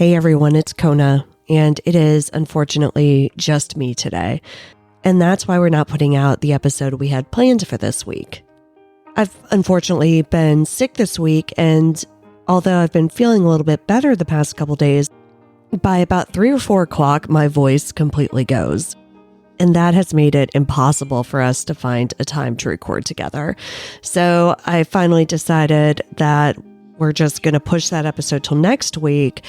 Hey everyone, it's Kona, and it is unfortunately just me today. And that's why we're not putting out the episode we had planned for this week. I've unfortunately been sick this week, and although I've been feeling a little bit better the past couple days, by about 3 or 4 o'clock, my voice completely goes. And that has made it impossible for us to find a time to record together. So I finally decided that we're just going to push that episode till next week.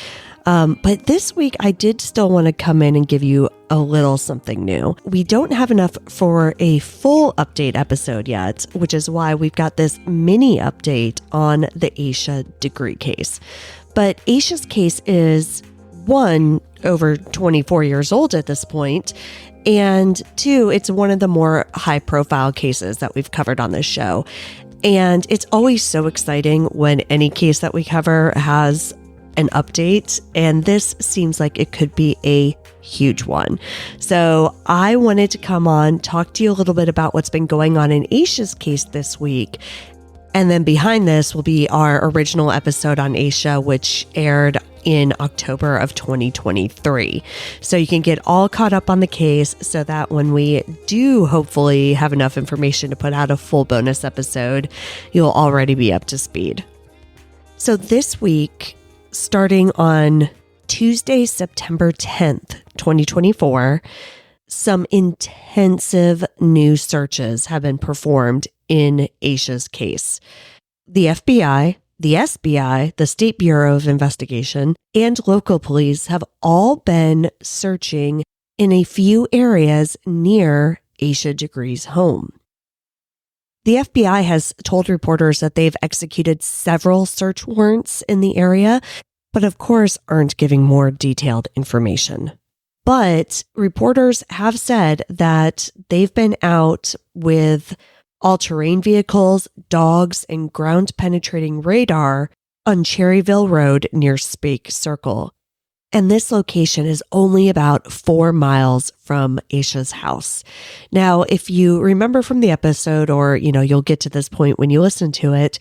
But this week, I did still want to come in and give you a little something new. We don't have enough for a full update episode yet, which is why we've got this mini update on the Asha Degree case. But Asha's case is, 1, over 24 years old at this point, and 2, it's one of the more high-profile cases that we've covered on this show. And it's always so exciting when any case that we cover has an update, and this seems like it could be a huge one. So I wanted to come on, talk to you a little bit about what's been going on in Asha's case this week. And then behind this will be our original episode on Asha, which aired in October of 2023. So you can get all caught up on the case so that when we do hopefully have enough information to put out a full bonus episode, you'll already be up to speed. So this week, starting on Tuesday, September 10th, 2024, some intensive new searches have been performed in Asha's case. The FBI, the SBI, the State Bureau of Investigation, and local police have all been searching in a few areas near Asha Degree's home. The FBI has told reporters that they've executed several search warrants in the area, but of course aren't giving more detailed information. But reporters have said that they've been out with all-terrain vehicles, dogs, and ground-penetrating radar on Cherryville Road near Spake Circle. And this location is only about 4 miles from Asha's house. Now, if you remember from the episode, or, you'll get to this point when you listen to it,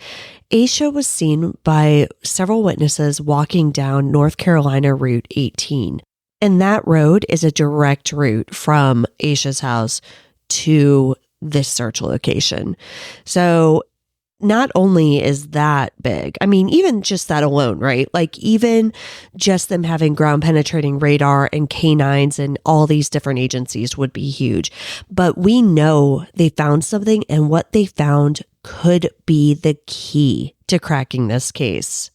Asha was seen by several witnesses walking down North Carolina Route 18. And that road is a direct route from Asha's house to this search location. So not only is that big, even just that alone, right? Like even just them having ground penetrating radar and canines and all these different agencies would be huge. But we know they found something, and what they found could be the key to cracking this case.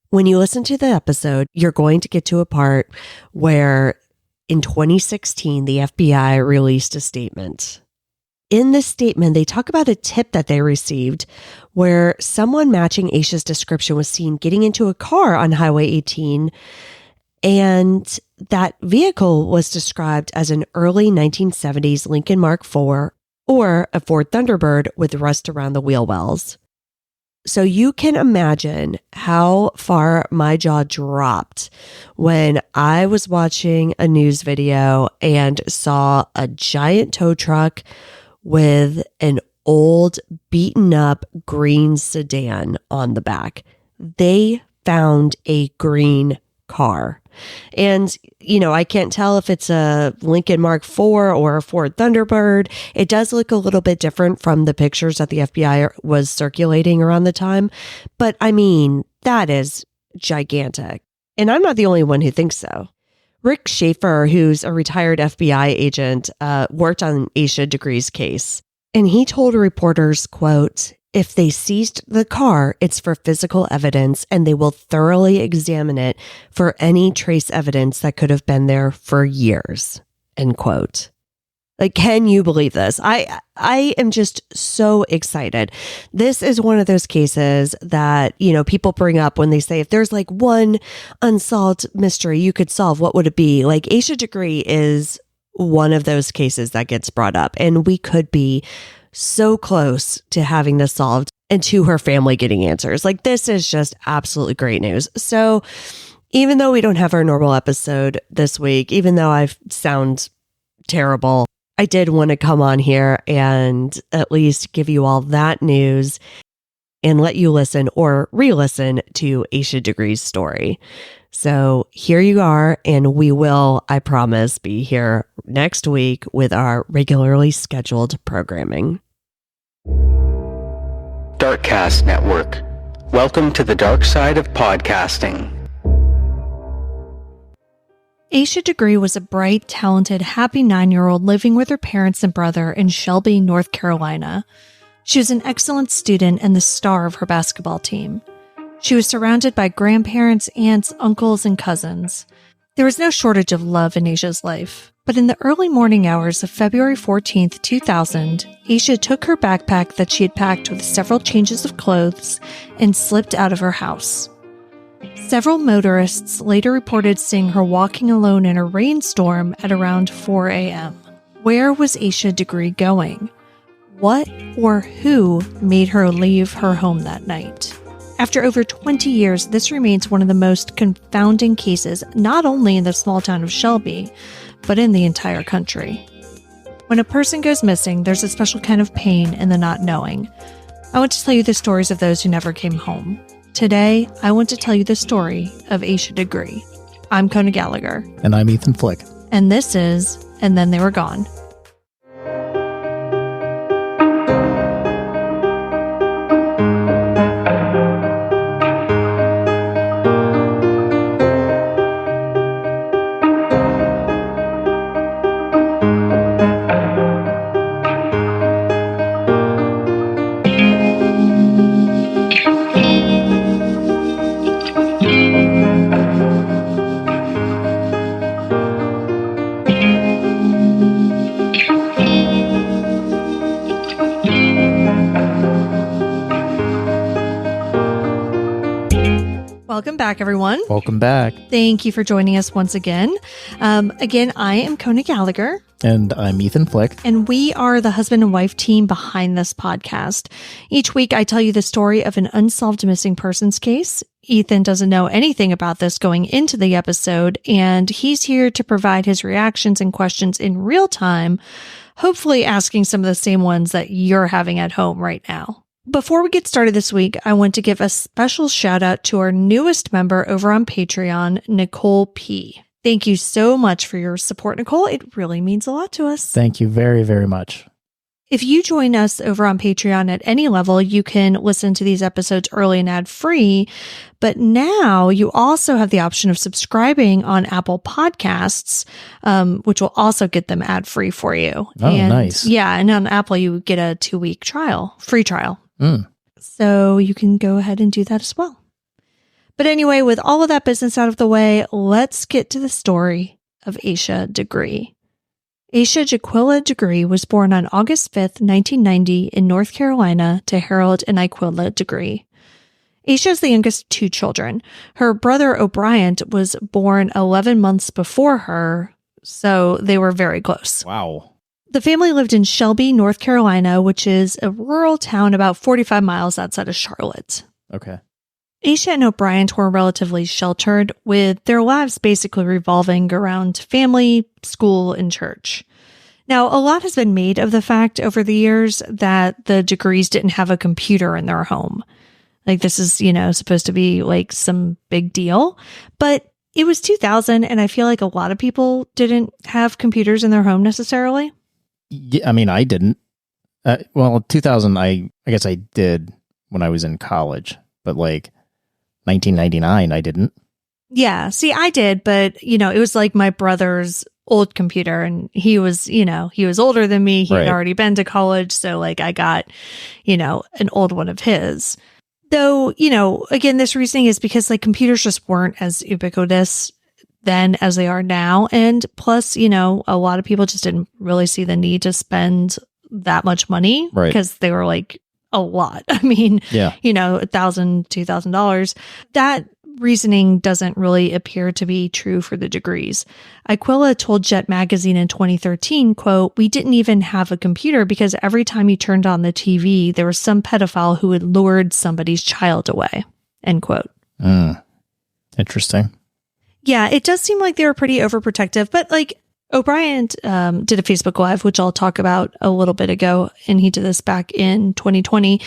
When you listen to the episode, you're going to get to a part where in 2016, the FBI released a statement. In this statement, they talk about a tip that they received where someone matching Asha's description was seen getting into a car on Highway 18, and that vehicle was described as an early 1970s Lincoln Mark IV or a Ford Thunderbird with rust around the wheel wells. So you can imagine how far my jaw dropped when I was watching a news video and saw a giant tow truck with an old, beaten up green sedan on the back. They found a green car. And, I can't tell if it's a Lincoln Mark IV or a Ford Thunderbird. It does look a little bit different from the pictures that the FBI was circulating around the time. But that is gigantic. And I'm not the only one who thinks so. Rick Schaefer, who's a retired FBI agent, worked on Asha Degree's case. And he told reporters, quote, "If they seized the car, it's for physical evidence, and they will thoroughly examine it for any trace evidence that could have been there for years," end quote. Like, can you believe this? I am just so excited. This is one of those cases that, people bring up when they say, if there's like one unsolved mystery you could solve, what would it be? Like Asha Degree is one of those cases that gets brought up, and we could be so close to having this solved and to her family getting answers. Like, this is just absolutely great news. So even though we don't have our normal episode this week, even though I sound terrible, I did want to come on here and at least give you all that news. and let you listen or re-listen to Asha Degree's story. So here you are, and we will, I promise, be here next week with our regularly scheduled programming. Darkcast Network. Welcome to the dark side of podcasting. Asha Degree was a bright, talented, happy 9-year-old living with her parents and brother in Shelby, North Carolina. She was an excellent student and the star of her basketball team. She was surrounded by grandparents, aunts, uncles, and cousins. There was no shortage of love in Asha's life, but in the early morning hours of February 14th, 2000, Asha took her backpack that she had packed with several changes of clothes and slipped out of her house. Several motorists later reported seeing her walking alone in a rainstorm at around 4 a.m. Where was Asha Degree going? What or who made her leave her home that night? After over 20 years, this remains one of the most confounding cases, not only in the small town of Shelby, but in the entire country. When a person goes missing, there's a special kind of pain in the not knowing. I want to tell you the stories of those who never came home. Today, I want to tell you the story of Asha Degree. I'm Kona Gallagher. And I'm Ethan Flick. And this is And Then They Were Gone. Welcome back, everyone. Welcome back. Thank you for joining us once again. Again, I am Kona Gallagher. And I'm Ethan Flick. And we are the husband and wife team behind this podcast. Each week, I tell you the story of an unsolved missing persons case. Ethan doesn't know anything about this going into the episode, and he's here to provide his reactions and questions in real time, hopefully asking some of the same ones that you're having at home right now. Before we get started this week, I want to give a special shout out to our newest member over on Patreon, Nicole P. Thank you so much for your support, Nicole. It really means a lot to us. Thank you very, very much. If you join us over on Patreon at any level, you can listen to these episodes early and ad-free. But now you also have the option of subscribing on Apple Podcasts, which will also get them ad-free for you. Oh, nice. Yeah, and on Apple, you get a 2-week trial, free trial. Mm. So you can go ahead and do that as well. But anyway, with all of that business out of the way, let's get to the story of Asha Degree. Asha Jaquilla Degree was born on August 5th, 1990 in North Carolina to Harold and Iquilla Degree. Asha is the youngest of 2 children. Her brother O'Brien was born 11 months before her, so they were very close. Wow. The family lived in Shelby, North Carolina, which is a rural town about 45 miles outside of Charlotte. Okay. Asha and O'Brien were relatively sheltered, with their lives basically revolving around family, school, and church. Now, a lot has been made of the fact over the years that the Degrees didn't have a computer in their home. Like, this is, supposed to be like some big deal. But it was 2000, and I feel like a lot of people didn't have computers in their home necessarily. Yeah, I mean, I didn't. 2000, I guess I did when I was in college, but like 1999, I didn't. Yeah, see, I did, but, it was like my brother's old computer, and he was older than me. He had already been to college, so like I got, an old one of his. Though, again, this reasoning is because like computers just weren't as ubiquitous then as they are now. And plus, a lot of people just didn't really see the need to spend that much money because they were like a lot. I mean, $1,000, $2,000. That reasoning doesn't really appear to be true for the Degrees. Iquilla told Jet Magazine in 2013, quote, "We didn't even have a computer because every time you turned on the TV, there was some pedophile who had lured somebody's child away," end quote. Interesting. Yeah, it does seem like they were pretty overprotective, but like O'Brien did a Facebook Live, which I'll talk about a little bit ago, and he did this back in 2020.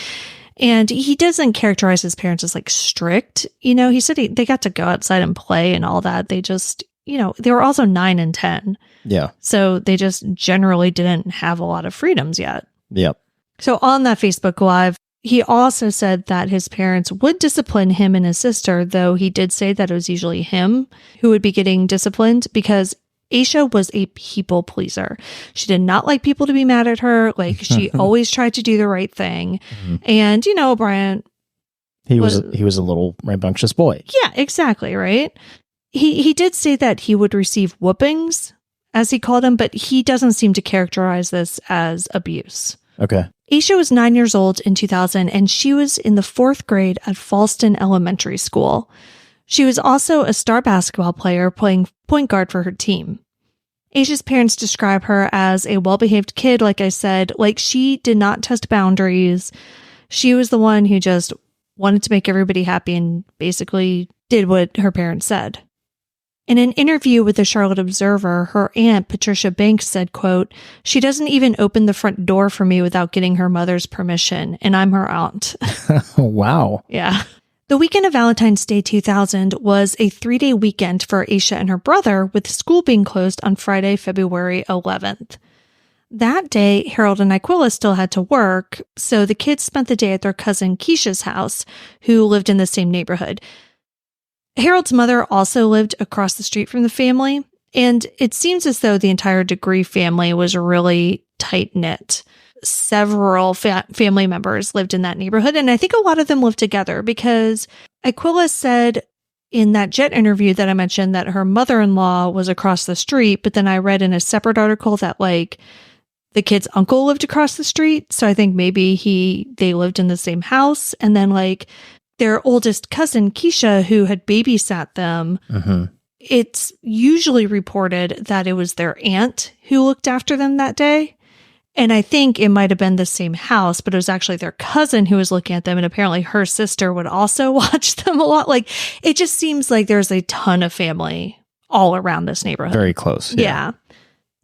And he doesn't characterize his parents as like strict. He said they got to go outside and play and all that. They just, they were also 9 and 10. Yeah. So they just generally didn't have a lot of freedoms yet. Yep. So on that Facebook Live, he also said that his parents would discipline him and his sister, though he did say that it was usually him who would be getting disciplined because Asha was a people pleaser. She did not like people to be mad at her. Like, she always tried to do the right thing. Mm-hmm. And, Brian... He was a little rambunctious boy. Yeah, exactly, right? He did say that he would receive whoopings, as he called them, but he doesn't seem to characterize this as abuse. Okay. Asha was 9 years old in 2000, and she was in the 4th grade at Falston Elementary School. She was also a star basketball player playing point guard for her team. Asha's parents describe her as a well-behaved kid, like I said. Like, she did not test boundaries. She was the one who just wanted to make everybody happy and basically did what her parents said. In an interview with the Charlotte Observer, her aunt, Patricia Banks, said, quote, "She doesn't even open the front door for me without getting her mother's permission, and I'm her aunt." Wow. Yeah. The weekend of Valentine's Day 2000 was a 3-day weekend for Asha and her brother, with school being closed on Friday, February 11th. That day, Harold and Aquila still had to work, so the kids spent the day at their cousin Keisha's house, who lived in the same neighborhood. Harold's mother also lived across the street from the family, and it seems as though the entire Degree family was really tight-knit. Several family members lived in that neighborhood, and I think a lot of them lived together because Aquila said in that Jet interview that I mentioned that her mother-in-law was across the street, but then I read in a separate article that, like, the kid's uncle lived across the street, so I think maybe they lived in the same house, and then, like, their oldest cousin, Keisha, who had babysat them, it's usually reported that it was their aunt who looked after them that day. And I think it might have been the same house, but it was actually their cousin who was looking at them. And apparently her sister would also watch them a lot. Like, it just seems like there's a ton of family all around this neighborhood. Very close. Yeah.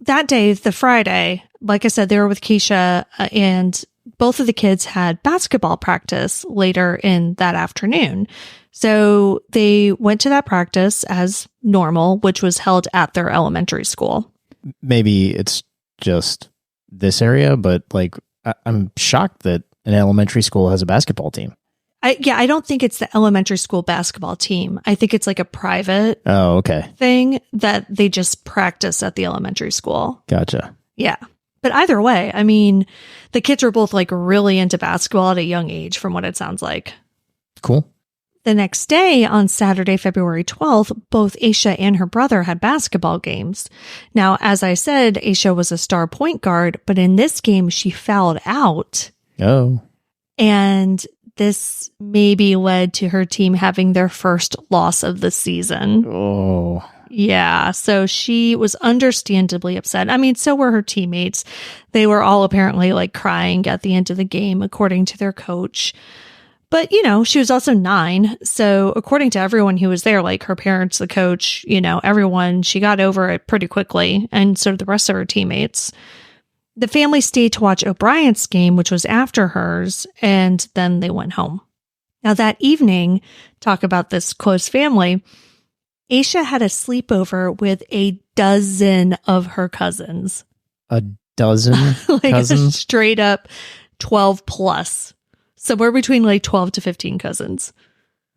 That day, the Friday, like I said, they were with Keisha, and both of the kids had basketball practice later in that afternoon. So they went to that practice as normal, which was held at their elementary school. Maybe it's just this area, but like, I'm shocked that an elementary school has a basketball team. I don't think it's the elementary school basketball team. I think it's like a private thing that they just practice at the elementary school. Gotcha. Yeah. But either way, I mean, the kids were both like really into basketball at a young age from what it sounds like. Cool. The next day, on Saturday, February 12th, both Asha and her brother had basketball games. Now, as I said, Asha was a star point guard, but in this game, she fouled out. Oh. And this maybe led to her team having their first loss of the season. Oh. Yeah, so she was understandably upset. I mean, so were her teammates. They were all apparently like crying at the end of the game, according to their coach. But, you know, she was also 9. So according to everyone who was there, like her parents, the coach, you know, everyone, she got over it pretty quickly. And so did the rest of her teammates. The family stayed to watch O'Brien's game, which was after hers, and then they went home. Now that evening, talk about this close family, Asha had a sleepover with a dozen of her cousins. A dozen like cousins? A straight up 12 plus. Somewhere between like 12 to 15 cousins.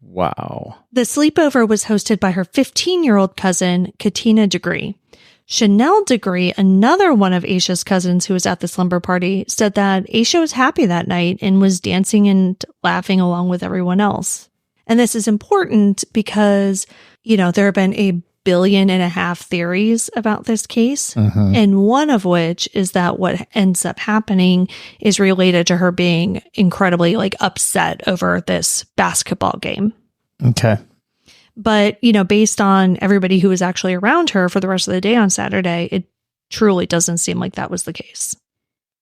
Wow. The sleepover was hosted by her 15-year-old cousin, Katina Degree. Chanel Degree, another one of Asha's cousins who was at the slumber party, said that Asha was happy that night and was dancing and laughing along with everyone else. And this is important because, you know, there have been 1.5 billion theories about this case. And one of which is that what ends up happening is related to her being incredibly like upset over this basketball game. Okay. But, you know, based on everybody who was actually around her for the rest of the day on Saturday, it truly doesn't seem like that was the case.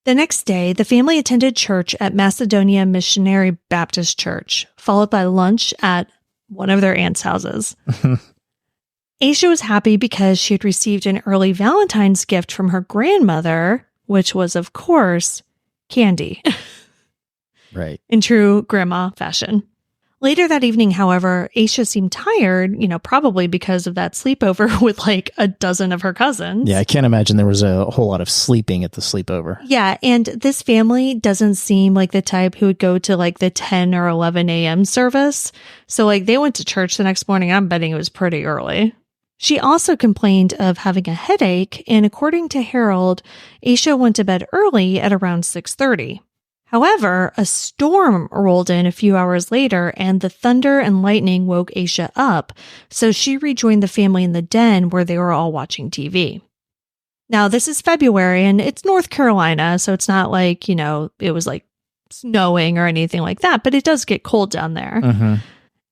The next day, the family attended church at Macedonia Missionary Baptist Church, followed by lunch at one of their aunt's houses. Asha was happy because she had received an early Valentine's gift from her grandmother, which was, of course, candy. Right. in true grandma fashion. Later that evening, however, Asha seemed tired, probably because of that sleepover with like a dozen of her cousins. Yeah, I can't imagine there was a whole lot of sleeping at the sleepover. Yeah, and this family doesn't seem like the type who would go to like the 10 or 11 a.m. service. So like they went to church the next morning. I'm betting it was pretty early. She also complained of having a headache, and according to Harold, Asha went to bed early at around 6:30. However, a storm rolled in a few hours later, and the thunder and lightning woke Asha up, so she rejoined the family in the den where they were all watching TV. Now, this is February, and it's North Carolina, so it's not like, it was like snowing or anything like that, but it does get cold down there. Mm-hmm.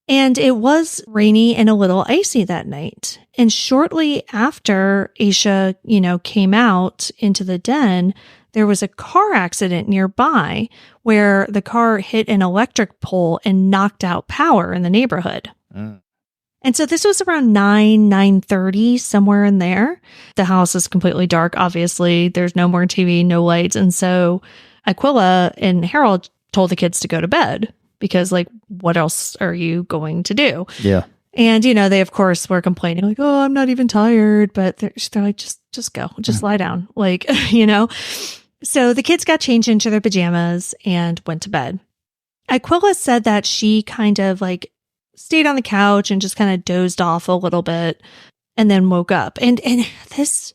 And it was rainy and a little icy that night. And shortly after Asha, came out into the den, there was a car accident nearby where the car hit an electric pole and knocked out power in the neighborhood. Mm. And so this was around 9:30, somewhere in there. The house is completely dark, obviously. There's no more TV, no lights. And so Aquila and Harold told the kids to go to bed because, like, what else are you going to do? Yeah. And, they, of course, were complaining, like, oh, I'm not even tired. But they're like, just go, just lie down. Like, So the kids got changed into their pajamas and went to bed. Aquila said that she kind of like stayed on the couch and just kind of dozed off a little bit and then woke up. And this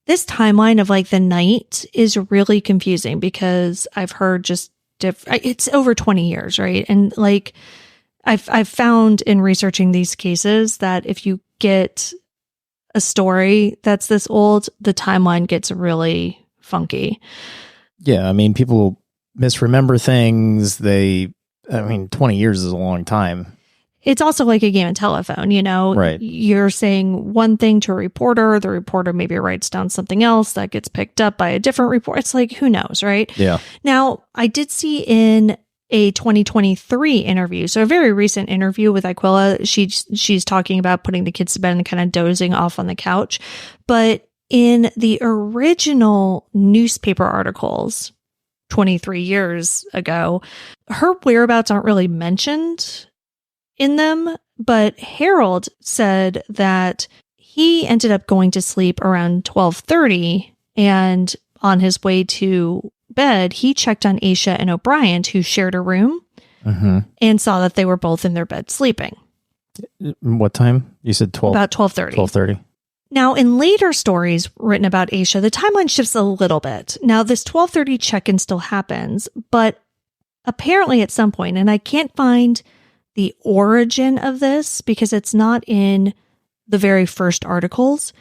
timeline of like the night is really confusing because I've heard just it's over 20 years, right? And like I've found in researching these cases that if you get a story that's this old, the timeline gets really funky. Yeah, I mean, people misremember things. 20 years is a long time. It's also like a game of telephone, Right. You're saying one thing to a reporter, the reporter maybe writes down something else that gets picked up by a different report. It's like, who knows, right? Yeah. Now, I did see in a 2023 interview, so a very recent interview with Aquila, she's talking about putting the kids to bed and kind of dozing off on the couch. But in the original newspaper articles 23 years ago, her whereabouts aren't really mentioned in them, but Harold said that he ended up going to sleep around 12:30, and on his way to bed, he checked on Asha and O'Brien, who shared a room, and saw that they were both in their bed sleeping. What time? You said 12? About 12:30. 12:30. Now, in later stories written about Asha, the timeline shifts a little bit. Now, this 12:30 check-in still happens, but apparently at some point, and I can't find the origin of this because it's not in the very first articles,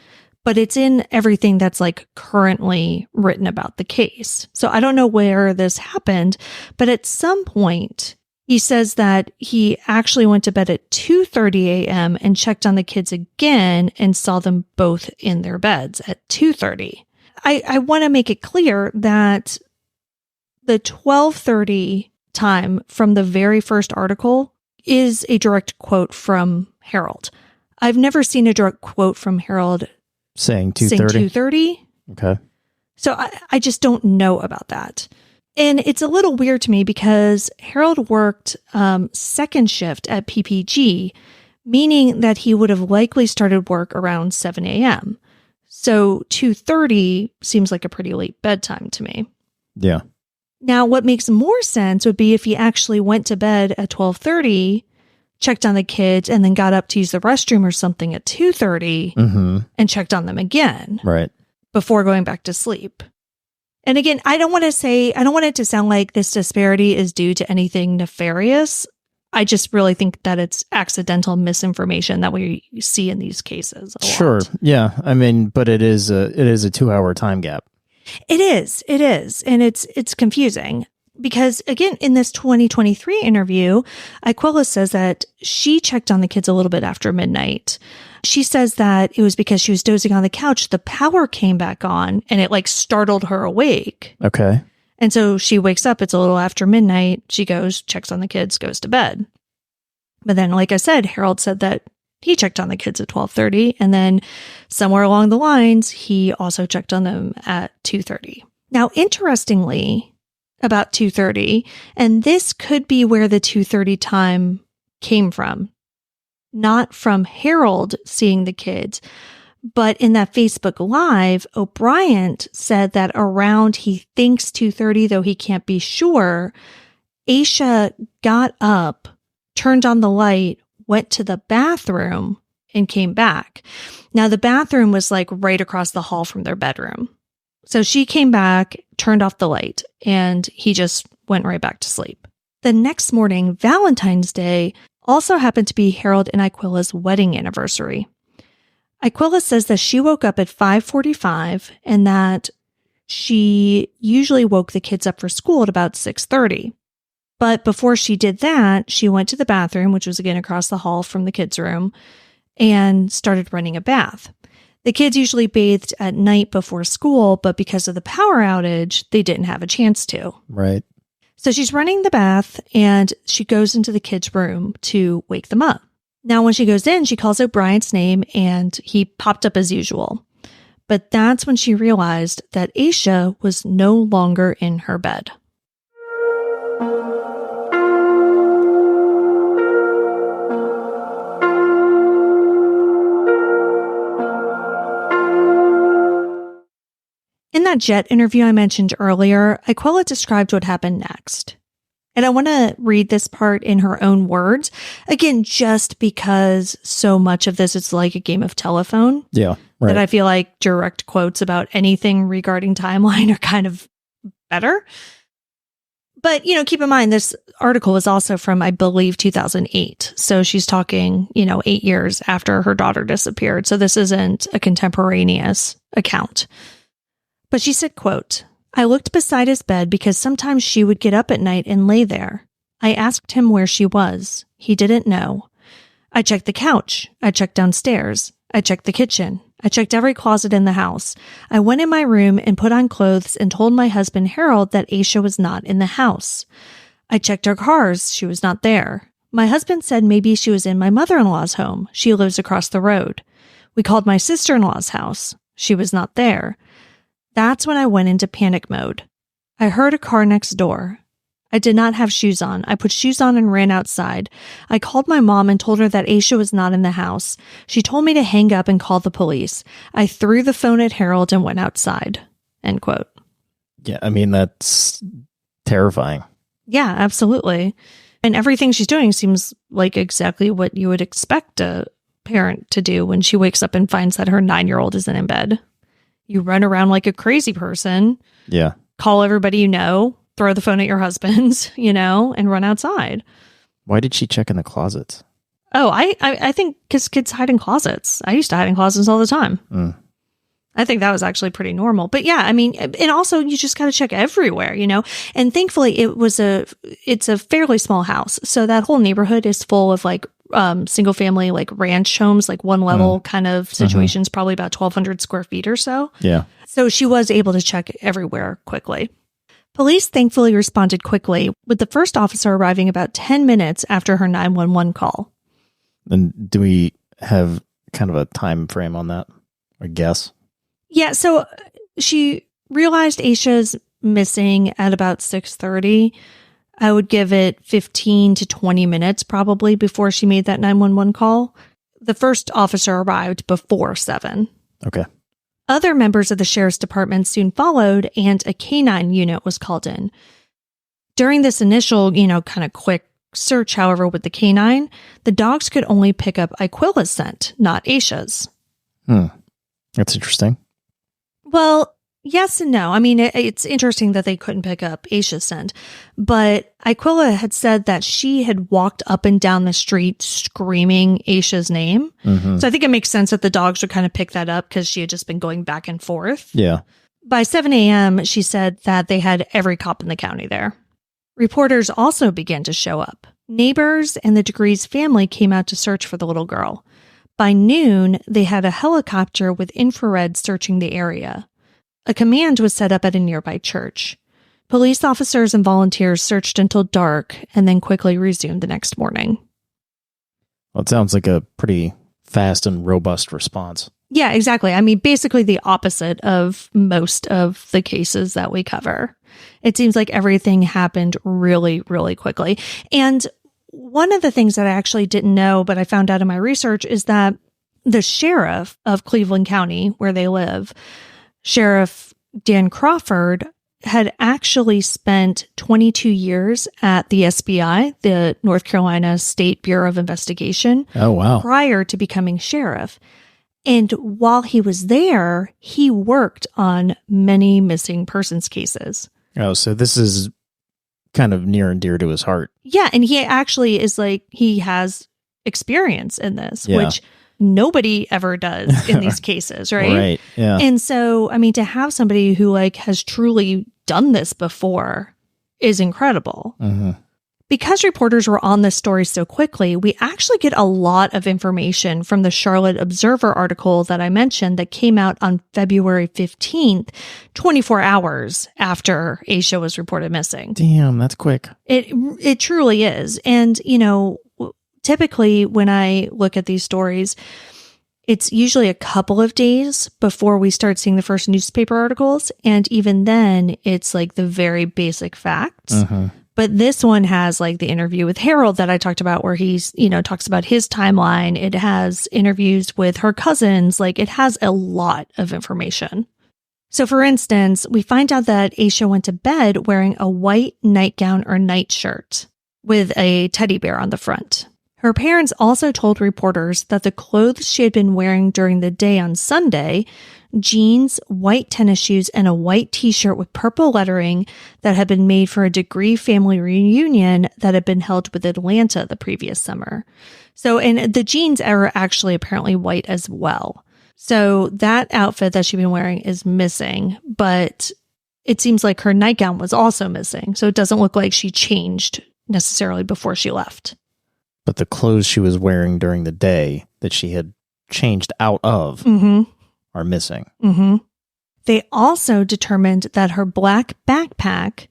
but it's in everything that's like currently written about the case. So I don't know where this happened, but at some point, he says that he actually went to bed at 2:30 a.m. and checked on the kids again and saw them both in their beds at 2:30. I want to make it clear that the 12:30 time from the very first article is a direct quote from Harold. I've never seen a direct quote from Harold saying 2:30. Okay. So I just don't know about that. And it's a little weird to me because Harold worked second shift at PPG, meaning that he would have likely started work around 7 a.m. So 2:30 seems like a pretty late bedtime to me. Yeah. Now, what makes more sense would be if he actually went to bed at 12:30, checked on the kids, and then got up to use the restroom or something at 2:30 and checked on them again. Right. Before going back to sleep. And again, I don't want it to sound like this disparity is due to anything nefarious. I just really think that it's accidental misinformation that we see in these cases a Sure. lot. Yeah. I mean, but it is a 2-hour time gap. It is. And it's confusing because again, in this 2023 interview, Aquila says that she checked on the kids a little bit after midnight. She says that it was because she was dozing on the couch. The power came back on and it like startled her awake. Okay. And so she wakes up. It's a little after midnight. She goes, checks on the kids, goes to bed. But then, like I said, Harold said that he checked on the kids at 12:30. And then somewhere along the lines, he also checked on them at 2:30. Now, interestingly, about 2:30, and this could be where the 2:30 time came from. Not from Harold seeing the kids, but in that Facebook Live, O'Brien said that around, he thinks 2:30, though he can't be sure, Asha got up, turned on the light, went to the bathroom, and came back. Now, the bathroom was like right across the hall from their bedroom. So she came back, turned off the light, and he just went right back to sleep. The next morning, Valentine's Day, also happened to be Harold and Aquila's wedding anniversary. Aquila says that she woke up at 5:45 and that she usually woke the kids up for school at about 6:30. But before she did that, she went to the bathroom, which was again across the hall from the kids' room, and started running a bath. The kids usually bathed at night before school, but because of the power outage, they didn't have a chance to. Right. So she's running the bath and she goes into the kids' room to wake them up. Now, when she goes in, she calls O'Brien's name and he popped up as usual. But that's when she realized that Asha was no longer in her bed. In that jet interview I mentioned earlier, Aquila described what happened next. And I want to read this part in her own words. Again, just because so much of this is like a game of telephone. Yeah, right. That I feel like direct quotes about anything regarding timeline are kind of better. But, keep in mind, this article was also from, I believe, 2008. So she's talking, 8 years after her daughter disappeared. So this isn't a contemporaneous account. But she said, quote, "I looked beside his bed because sometimes she would get up at night and lay there. I asked him where she was. He didn't know. I checked the couch. I checked downstairs. I checked the kitchen. I checked every closet in the house. I went in my room and put on clothes and told my husband Harold that Asha was not in the house. I checked our cars. She was not there. My husband said maybe she was in my mother-in-law's home. She lives across the road. We called my sister-in-law's house. She was not there. That's when I went into panic mode. I heard a car next door. I did not have shoes on. I put shoes on and ran outside. I called my mom and told her that Asha was not in the house. She told me to hang up and call the police. I threw the phone at Harold and went outside." End quote. Yeah, I mean, that's terrifying. Yeah, absolutely. And everything she's doing seems like exactly what you would expect a parent to do when she wakes up and finds that her 9-year-old isn't in bed. You run around like a crazy person. Yeah. Call everybody you know, throw the phone at your husband's, and run outside. Why did she check in the closets? Oh, I think because kids hide in closets. I used to hide in closets all the time. I think that was actually pretty normal. But yeah, I mean, and also you just got to check everywhere, And thankfully it's a fairly small house. So that whole neighborhood is full of like single family, like ranch homes, like one level kind of situations, probably about 1,200 square feet or so. Yeah. So she was able to check everywhere quickly. Police thankfully responded quickly, with the first officer arriving about 10 minutes after her 911 call. And do we have kind of a time frame on that? I guess. Yeah. So she realized Asha's missing at about 6:30. I would give it 15 to 20 minutes probably before she made that 911 call. The first officer arrived before 7. Okay. Other members of the sheriff's department soon followed, and a canine unit was called in. During this initial, kind of quick search, however, with the canine, the dogs could only pick up Aquila's scent, not Asha's. That's interesting. Well, yes and no. I mean, it's interesting that they couldn't pick up Asha's scent, but Aquila had said that she had walked up and down the street screaming Asha's name. So I think it makes sense that the dogs would kind of pick that up because she had just been going back and forth. Yeah. By 7 a.m., she said that they had every cop in the county there. Reporters also began to show up. Neighbors and the Degrees family came out to search for the little girl. By noon, they had a helicopter with infrared searching the area. A command was set up at a nearby church. Police officers and volunteers searched until dark and then quickly resumed the next morning. Well, it sounds like a pretty fast and robust response. Yeah, exactly. I mean, basically the opposite of most of the cases that we cover. It seems like everything happened really, really quickly. And one of the things that I actually didn't know, but I found out in my research, is that the sheriff of Cleveland County, where they live, Sheriff Dan Crawford, had actually spent 22 years at the SBI, the North Carolina State Bureau of Investigation. Oh, wow. Prior to becoming sheriff. And while he was there, he worked on many missing persons cases. Oh, so this is kind of near and dear to his heart. Yeah, and he actually is he has experience in this, which nobody ever does in these cases, right? Right, yeah. And so, I mean, to have somebody who has truly done this before is incredible. Mm-hmm. Because reporters were on this story so quickly, we actually get a lot of information from the Charlotte Observer article that I mentioned that came out on February 15th, 24 hours after Asha was reported missing. Damn, that's quick. It truly is. And, typically when I look at these stories, it's usually a couple of days before we start seeing the first newspaper articles. And even then, it's the very basic facts. Mm-hmm. But this one has the interview with Harold that I talked about where he's, talks about his timeline. It has interviews with her cousins. It has a lot of information. So for instance, we find out that Asha went to bed wearing a white nightgown or nightshirt with a teddy bear on the front. Her parents also told reporters that the clothes she had been wearing during the day on Sunday, jeans, white tennis shoes, and a white t-shirt with purple lettering that had been made for a Degree family reunion that had been held with Atlanta the previous summer. So, and the jeans are actually apparently white as well. So that outfit that she'd been wearing is missing, but it seems like her nightgown was also missing. So it doesn't look like she changed necessarily before she left. But the clothes she was wearing during the day that she had changed out of are missing. Mm-hmm. They also determined that her black backpack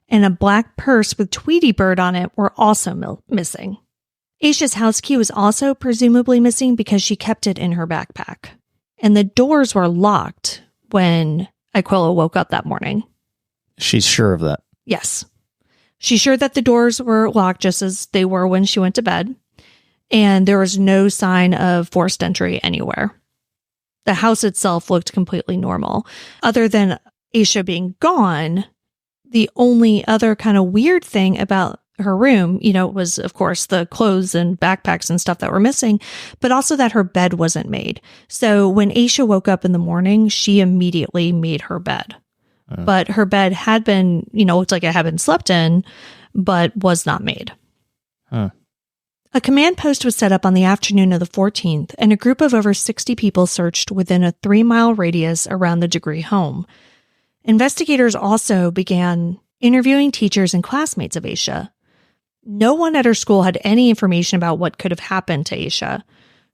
and a black purse with Tweety Bird on it were also missing. Asha's house key was also presumably missing because she kept it in her backpack. And the doors were locked when Aquila woke up that morning. She's sure of that? Yes. She's sure that the doors were locked just as they were when she went to bed. And there was no sign of forced entry anywhere. The house itself looked completely normal. Other than Asha being gone, the only other kind of weird thing about her room, was, of course, the clothes and backpacks and stuff that were missing, but also that her bed wasn't made. So when Asha woke up in the morning, she immediately made her bed. But her bed had been, looked like it had been slept in, but was not made. Huh. A command post was set up on the afternoon of the 14th, and a group of over 60 people searched within a 3-mile radius around the Degree home. Investigators also began interviewing teachers and classmates of Asha. No one at her school had any information about what could have happened to Asha.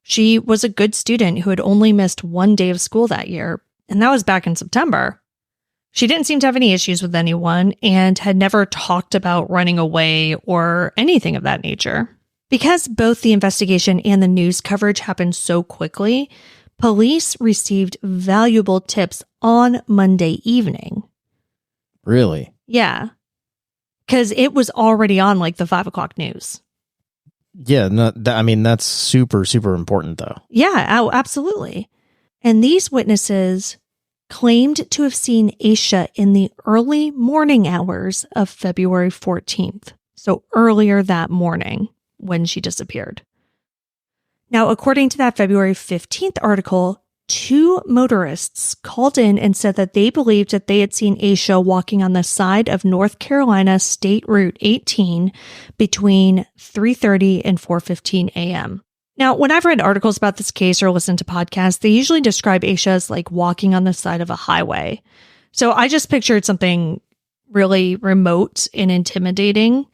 She was a good student who had only missed 1 day of school that year, and that was back in September. She didn't seem to have any issues with anyone and had never talked about running away or anything of that nature. Because both the investigation and the news coverage happened so quickly, police received valuable tips on Monday evening. Really? Yeah. Because it was already on the 5 o'clock news. Yeah, no, that's super, super important though. Yeah, absolutely. And these witnesses claimed to have seen Asha in the early morning hours of February 14th. So earlier that morning when she disappeared. Now, according to that February 15th article, 2 motorists called in and said that they believed that they had seen Asha walking on the side of North Carolina State Route 18 between 3:30 and 4:15 a.m. Now, when I've read articles about this case or listened to podcasts, they usually describe Asha as walking on the side of a highway. So I just pictured something really remote and intimidating.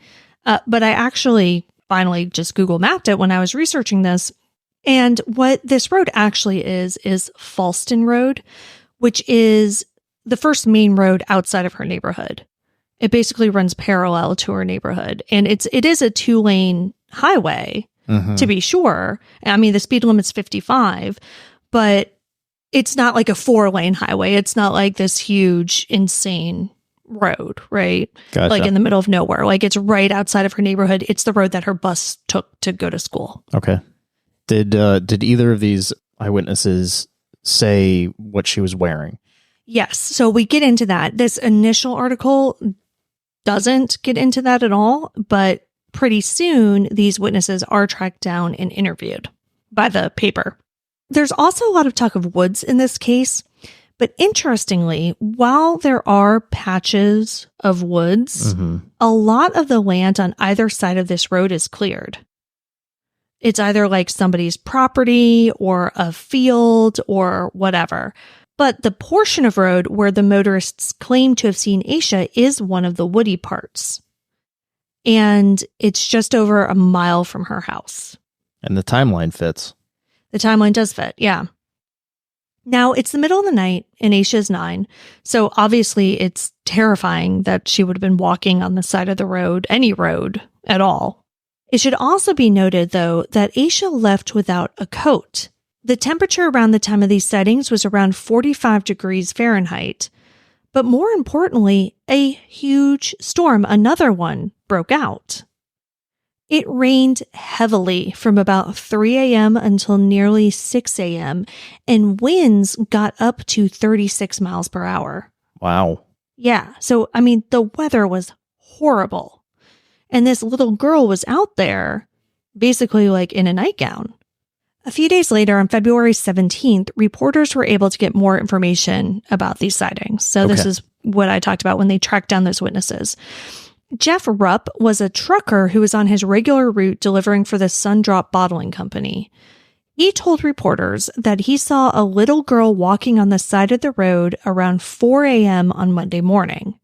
But I actually finally just Google mapped it when I was researching this. And what this road actually is Falston Road, which is the first main road outside of her neighborhood. It basically runs parallel to her neighborhood. And it is a 2-lane highway. Mm-hmm. To be sure. I mean, the speed limit's 55, but it's not like a 4-lane highway. It's not like this huge, insane road, right? Gotcha. Like in the middle of nowhere. Like it's right outside of her neighborhood. It's the road that her bus took to go to school. Okay. Did either of these eyewitnesses say what she was wearing? Yes. So we get into that. This initial article doesn't get into that at all, but pretty soon these witnesses are tracked down and interviewed by the paper. There's also a lot of talk of woods in this case, but interestingly, while there are patches of woods, a lot of the land on either side of this road is cleared. It's either like somebody's property or a field or whatever. But the portion of road where the motorists claim to have seen Asha is one of the woody parts. And it's just over a mile from her house. And the timeline fits. The timeline does fit, yeah. Now, it's the middle of the night and Asha's 9, so obviously it's terrifying that she would have been walking on the side of the road, any road at all. It should also be noted, though, that Asha left without a coat. The temperature around the time of these sightings was around 45 degrees Fahrenheit. But more importantly, a huge storm, another one, broke out. It rained heavily from about 3 a.m. until nearly 6 a.m., and winds got up to 36 miles per hour. Wow. Yeah, so, I mean, the weather was horrible. And this little girl was out there, basically like in a nightgown. A few days later, on February 17th, reporters were able to get more information about these sightings. So this is what I talked about when they tracked down those witnesses. Jeff Rupp was a trucker who was on his regular route delivering for the Sundrop Bottling Company. He told reporters that he saw a little girl walking on the side of the road around 4 a.m. on Monday morning.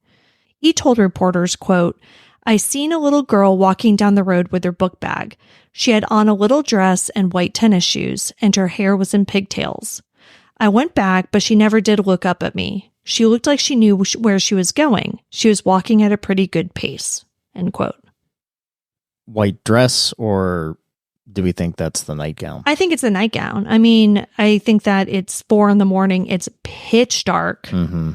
He told reporters, quote, "I seen a little girl walking down the road with her book bag. She had on a little dress and white tennis shoes, and her hair was in pigtails. I went back, but she never did look up at me. She looked like she knew where she was going. She was walking at a pretty good pace." End quote. White dress, or do we think that's the nightgown? I think it's the nightgown. I mean, I think that it's 4 a.m. It's pitch dark. Mm-hmm.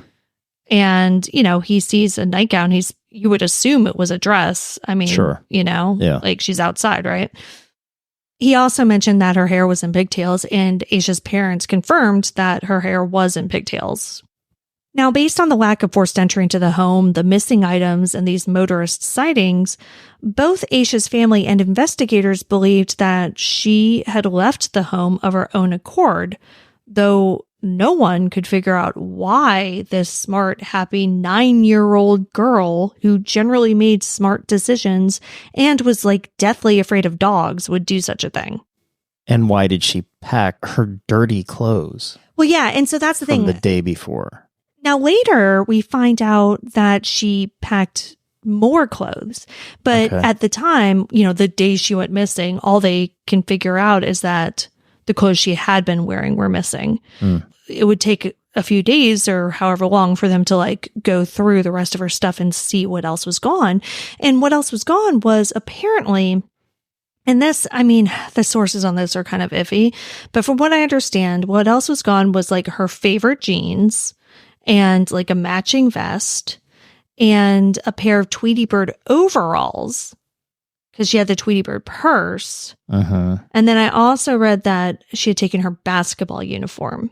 And, you know, he sees a nightgown. You would assume it was a dress. I mean, sure. You know, yeah. Like she's outside, right? He also mentioned that her hair was in pigtails, and Asha's parents confirmed that her hair was in pigtails. Now, based on the lack of forced entry into the home, the missing items, and these motorist sightings, both Asha's family and investigators believed that she had left the home of her own accord, though no one could figure out why this smart, happy 9-year-old girl who generally made smart decisions and was like deathly afraid of dogs would do such a thing. And why did she pack her dirty clothes? Well, yeah, and so that's the thing. From the day before. Now, later, we find out that she packed more clothes. But at the time, you know, the day she went missing, all they can figure out is that the clothes she had been wearing were missing. It would take a few days or however long for them to like go through the rest of her stuff and see what else was gone. And what else was gone was apparently, and this, I mean, the sources on this are kind of iffy, but from what I understand, what else was gone was like her favorite jeans and like a matching vest and a pair of Tweety Bird overalls, because she had the Tweety Bird purse. And then I also read that she had taken her basketball uniform.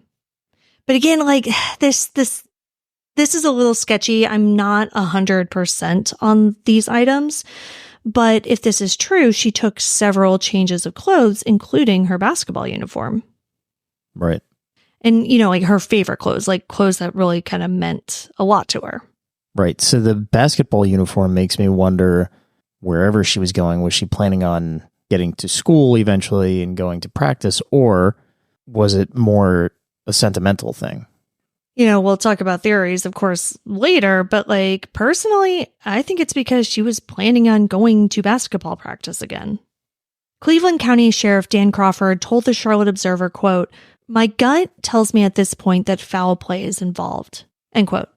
But again, like this is a little sketchy. I'm not 100% on these items, but if this is true, she took several changes of clothes, including her basketball uniform. Right. And, you know, like her favorite clothes, like clothes that really kind of meant a lot to her. Right. So the basketball uniform makes me wonder, wherever she was going, was she planning on getting to school eventually and going to practice, or was it more a sentimental thing? You know, we'll talk about theories, of course, later, but like personally, I think it's because she was planning on going to basketball practice again. Cleveland County Sheriff Dan Crawford told the Charlotte Observer, quote, "My gut tells me at this point that foul play is involved," end quote.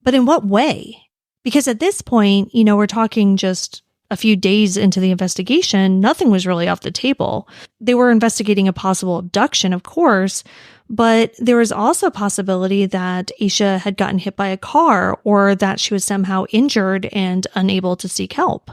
But in what way? Because at this point, you know, we're talking just a few days into the investigation, nothing was really off the table. They were investigating a possible abduction, of course, but there was also a possibility that Asha had gotten hit by a car or that she was somehow injured and unable to seek help.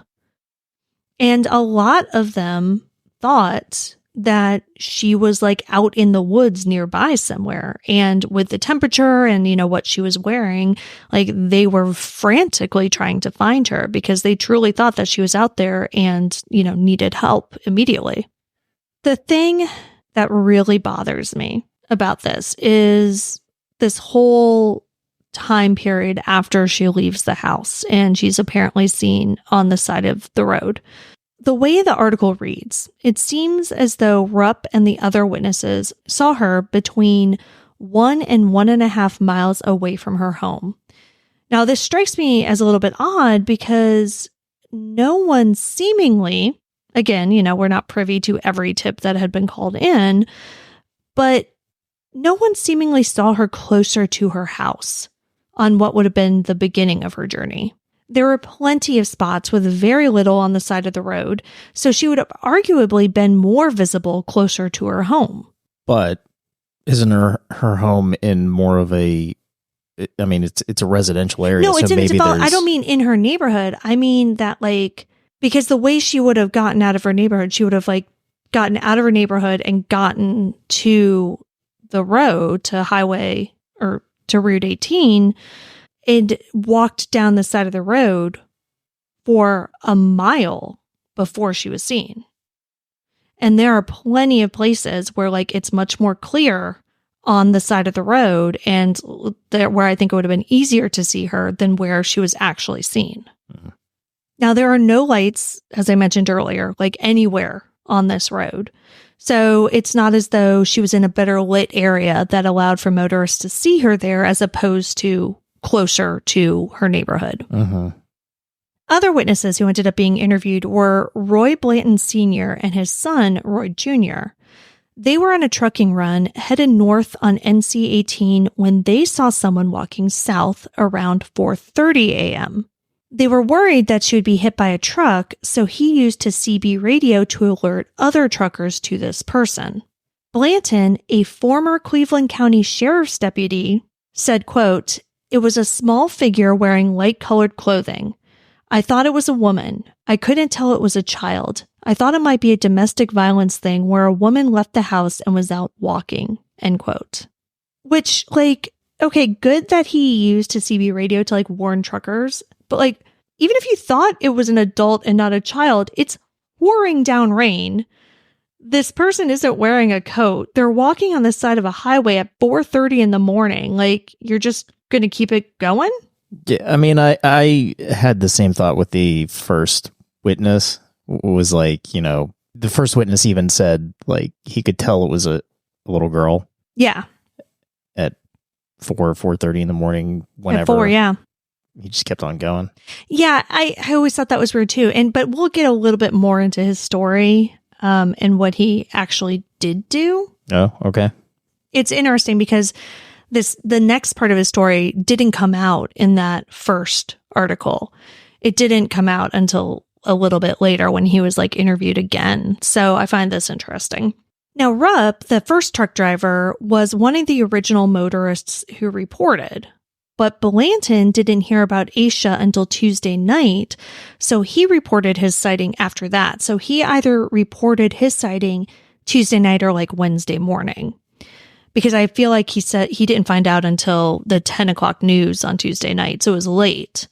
And a lot of them thought that she was like out in the woods nearby somewhere. And with the temperature and, what she was wearing, like they were frantically trying to find her because they truly thought that she was out there and, needed help immediately. The thing that really bothers me about this is this whole time period after she leaves the house and she's apparently seen on the side of the road. The way the article reads, it seems as though Rupp and the other witnesses saw her between 1 and 1.5 miles away from her home. Now, this strikes me as a little bit odd because no one seemingly, again, we're not privy to every tip that had been called in, but no one seemingly saw her closer to her house on what would have been the beginning of her journey. There were plenty of spots with very little on the side of the road, so she would have arguably been more visible closer to her home. But isn't her home in more of a, it's a residential area. No, it's so maybe I don't mean in her neighborhood. I mean that because the way she would have gotten out of her neighborhood, she would have gotten out of her neighborhood and gotten to the road, to highway or to Route 18, and walked down the side of the road for a mile before she was seen. And there are plenty of places where it's much more clear on the side of the road and where I think it would have been easier to see her than where she was actually seen. Mm-hmm. Now, there are no lights, as I mentioned earlier, anywhere on this road. So it's not as though she was in a better lit area that allowed for motorists to see her there as opposed to closer to her neighborhood. Uh-huh. Other witnesses who ended up being interviewed were Roy Blanton Sr. and his son, Roy Jr. They were on a trucking run headed north on NC-18 when they saw someone walking south around 4:30 a.m. They were worried that she would be hit by a truck, so he used his CB radio to alert other truckers to this person. Blanton, a former Cleveland County Sheriff's deputy, said, quote, "It was a small figure wearing light-colored clothing. I thought it was a woman. I couldn't tell it was a child. I thought it might be a domestic violence thing where a woman left the house and was out walking," end quote. Which, okay, good that he used his CB radio to, warn truckers, but, even if you thought it was an adult and not a child, it's pouring down rain. This person isn't wearing a coat. They're walking on the side of a highway at 4:30 in the morning. You're just going to keep it going? Yeah, I had the same thought with the first witness. It was the first witness even said, he could tell it was a little girl. Yeah. At 4:30 in the morning, whenever. At 4, yeah. He just kept on going. Yeah, I always thought that was weird too. But we'll get a little bit more into his story and what he actually did do. Oh, okay. It's interesting because the next part of his story didn't come out in that first article. It didn't come out until a little bit later when he was interviewed again. So I find this interesting. Now, Rupp, the first truck driver, was one of the original motorists who reported. But Blanton didn't hear about Asha until Tuesday night, so he reported his sighting after that. So he either reported his sighting Tuesday night or Wednesday morning. Because I feel like he said he didn't find out until the 10 o'clock news on Tuesday night, so it was late.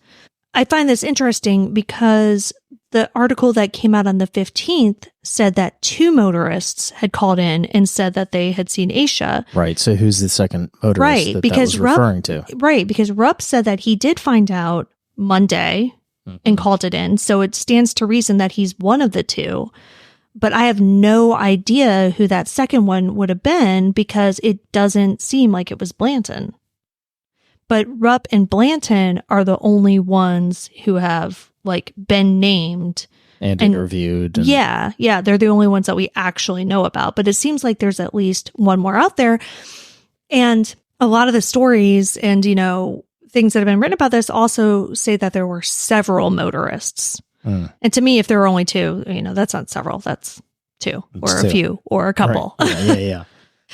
I find this interesting because the article that came out on the 15th said that 2 motorists had called in and said that they had seen Asha. Right. So who's the second motorist right, that was referring to? Right. Because Rupp said that he did find out Monday and called it in. So it stands to reason that he's one of the 2. But I have no idea who that second one would have been because it doesn't seem like it was Blanton. But Rupp and Blanton are the only ones who have been named and interviewed. Yeah. They're the only ones that we actually know about. But it seems like there's at least one more out there. And a lot of the stories and, things that have been written about this also say that there were several motorists And to me, if there are only two, that's not several. That's two or a few or a couple. Right. Yeah.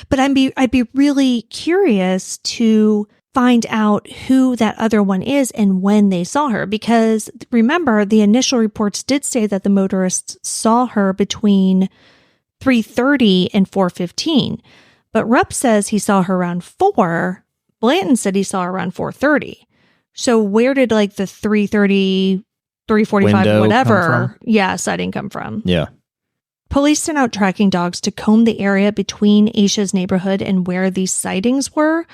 But I'd be really curious to find out who that other one is and when they saw her. Because remember, the initial reports did say that the motorists saw her between 3:30 and 4:15. But Rupp says he saw her around 4. Blanton said he saw her around 4:30. So where did like the 3:30, 3:45, Window whatever, sighting come from? Yeah. Police sent out tracking dogs to comb the area between Asha's neighborhood and where these sightings were,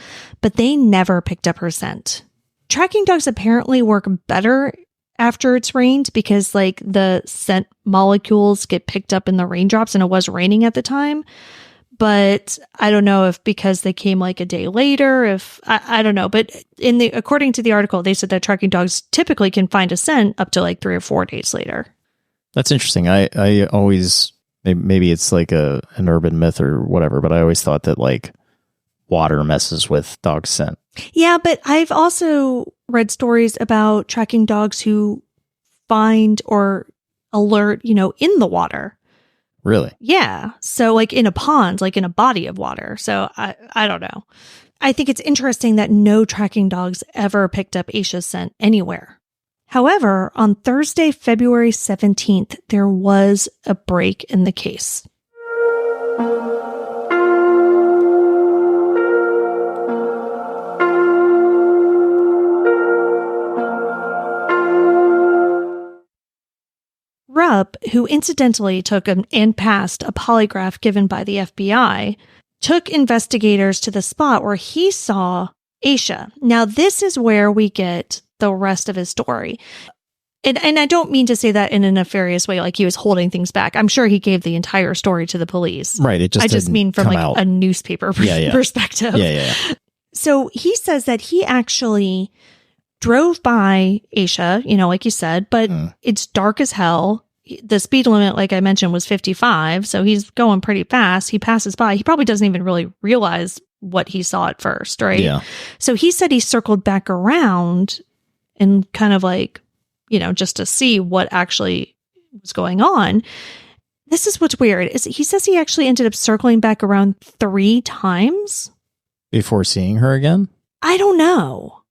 but they never picked up her scent. Tracking dogs apparently work better after it's rained because like the scent molecules get picked up in the raindrops, and it was raining at the time. But I don't know if because they came like a day later, if I don't know. But according to the article, they said that tracking dogs typically can find a scent up to like 3 or 4 days later. That's interesting. I always, maybe it's like an urban myth or whatever, but I always thought that like water messes with dog scent. Yeah, but I've also read stories about tracking dogs who find or alert, in the water. Really? Yeah. So like in a pond, like in a body of water. So I don't know. I think it's interesting that no tracking dogs ever picked up Asha's scent anywhere. However, on Thursday, February 17th, there was a break in the case. Rupp, who incidentally took and passed a polygraph given by the FBI, took investigators to the spot where he saw Asha. Now, this is where we get the rest of his story. And I don't mean to say that in a nefarious way, like he was holding things back. I'm sure he gave the entire story to the police. Right. I just mean from like out. A newspaper perspective. Yeah. So he says that he actually drove by Asha, like you said, but it's dark as hell. The speed limit, like I mentioned, was 55. So he's going pretty fast. He passes by. He probably doesn't even really realize what he saw at first, right? Yeah. So he said he circled back around and kind of like, just to see what actually was going on. This is what's weird. He says he actually ended up circling back around 3 times. Before seeing her again? I don't know.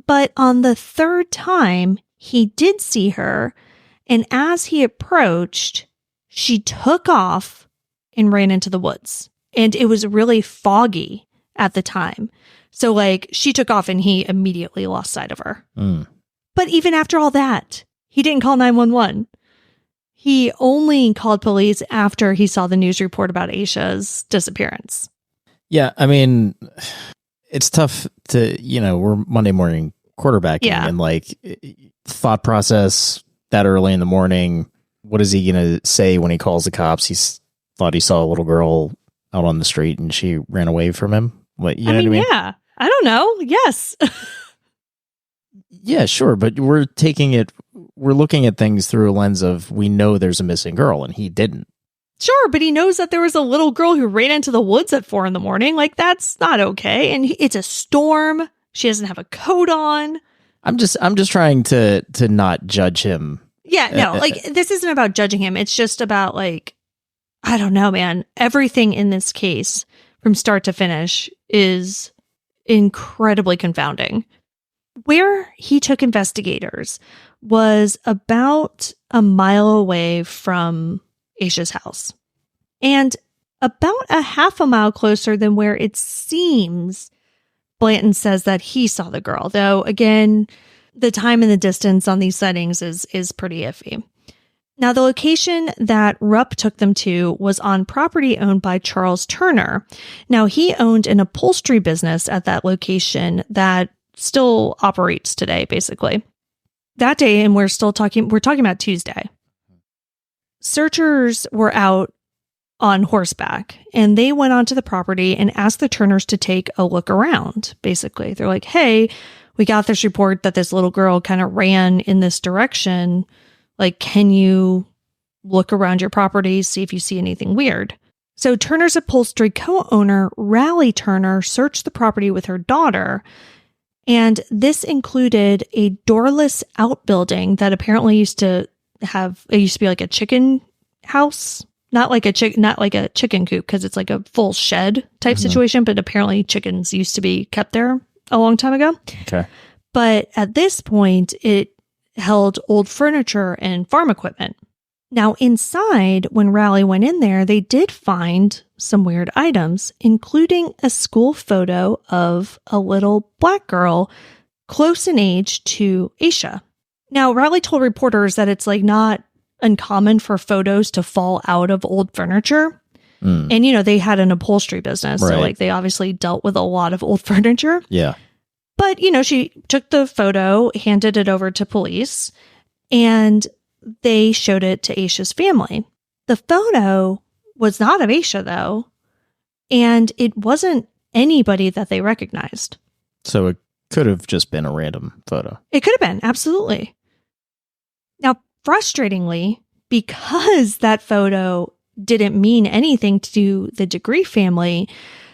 But on the 3rd time, he did see her. And as he approached, she took off and ran into the woods. And it was really foggy at the time. So like she took off and he immediately lost sight of her. But even after all that, he didn't call 911. He only called police after he saw the news report about Asha's disappearance. Yeah, I mean, it's tough to, we're Monday morning quarterbacking and like thought process that early in the morning. What is he going to say when he calls the cops? He thought he saw a little girl out on the street and she ran away from him. What, you know what I mean? Yeah, I don't know. Yes. Yeah, sure. But we're looking at things through a lens of, we know there's a missing girl and he didn't. Sure, but he knows that there was a little girl who ran into the woods at 4 a.m. Like, that's not okay. And it's a storm. She doesn't have a coat on. I'm just trying to not judge him. Yeah, no, like this isn't about judging him. It's just about like, I don't know, man. Everything in this case from start to finish is incredibly confounding. Where he took investigators was about a mile away from Asha's house and about a half a mile closer than where it seems Blanton says that he saw the girl. Though, again, the time and the distance on these sightings is pretty iffy. Now, the location that Rupp took them to was on property owned by Charles Turner. Now, he owned an upholstery business at that location that still operates today, basically. That day, and we're talking about Tuesday, searchers were out on horseback and they went onto the property and asked the Turners to take a look around. Basically, they're like, hey, we got this report that this little girl kind of ran in this direction. Like, can you look around your property, see if you see anything weird? So Turner's upholstery co-owner, Raleigh Turner, searched the property with her daughter. And this included a doorless outbuilding that apparently used to it used to be like a chicken house, not like a chicken coop, because it's like a full shed type situation, but apparently chickens used to be kept there a long time ago. Okay. But at this point, it held old furniture and farm equipment. Now, inside, when Raleigh went in there, they did find some weird items, including a school photo of a little black girl close in age to Asha. Now, Raleigh told reporters that it's like not uncommon for photos to fall out of old furniture. And, they had an upholstery business. Right. So, like, they obviously dealt with a lot of old furniture. Yeah. But, she took the photo, handed it over to police, and they showed it to Asha's family. The photo was not of Asha, though, and it wasn't anybody that they recognized. So it could have just been a random photo. It could have been, absolutely. Now, frustratingly, because that photo didn't mean anything to the Degree family,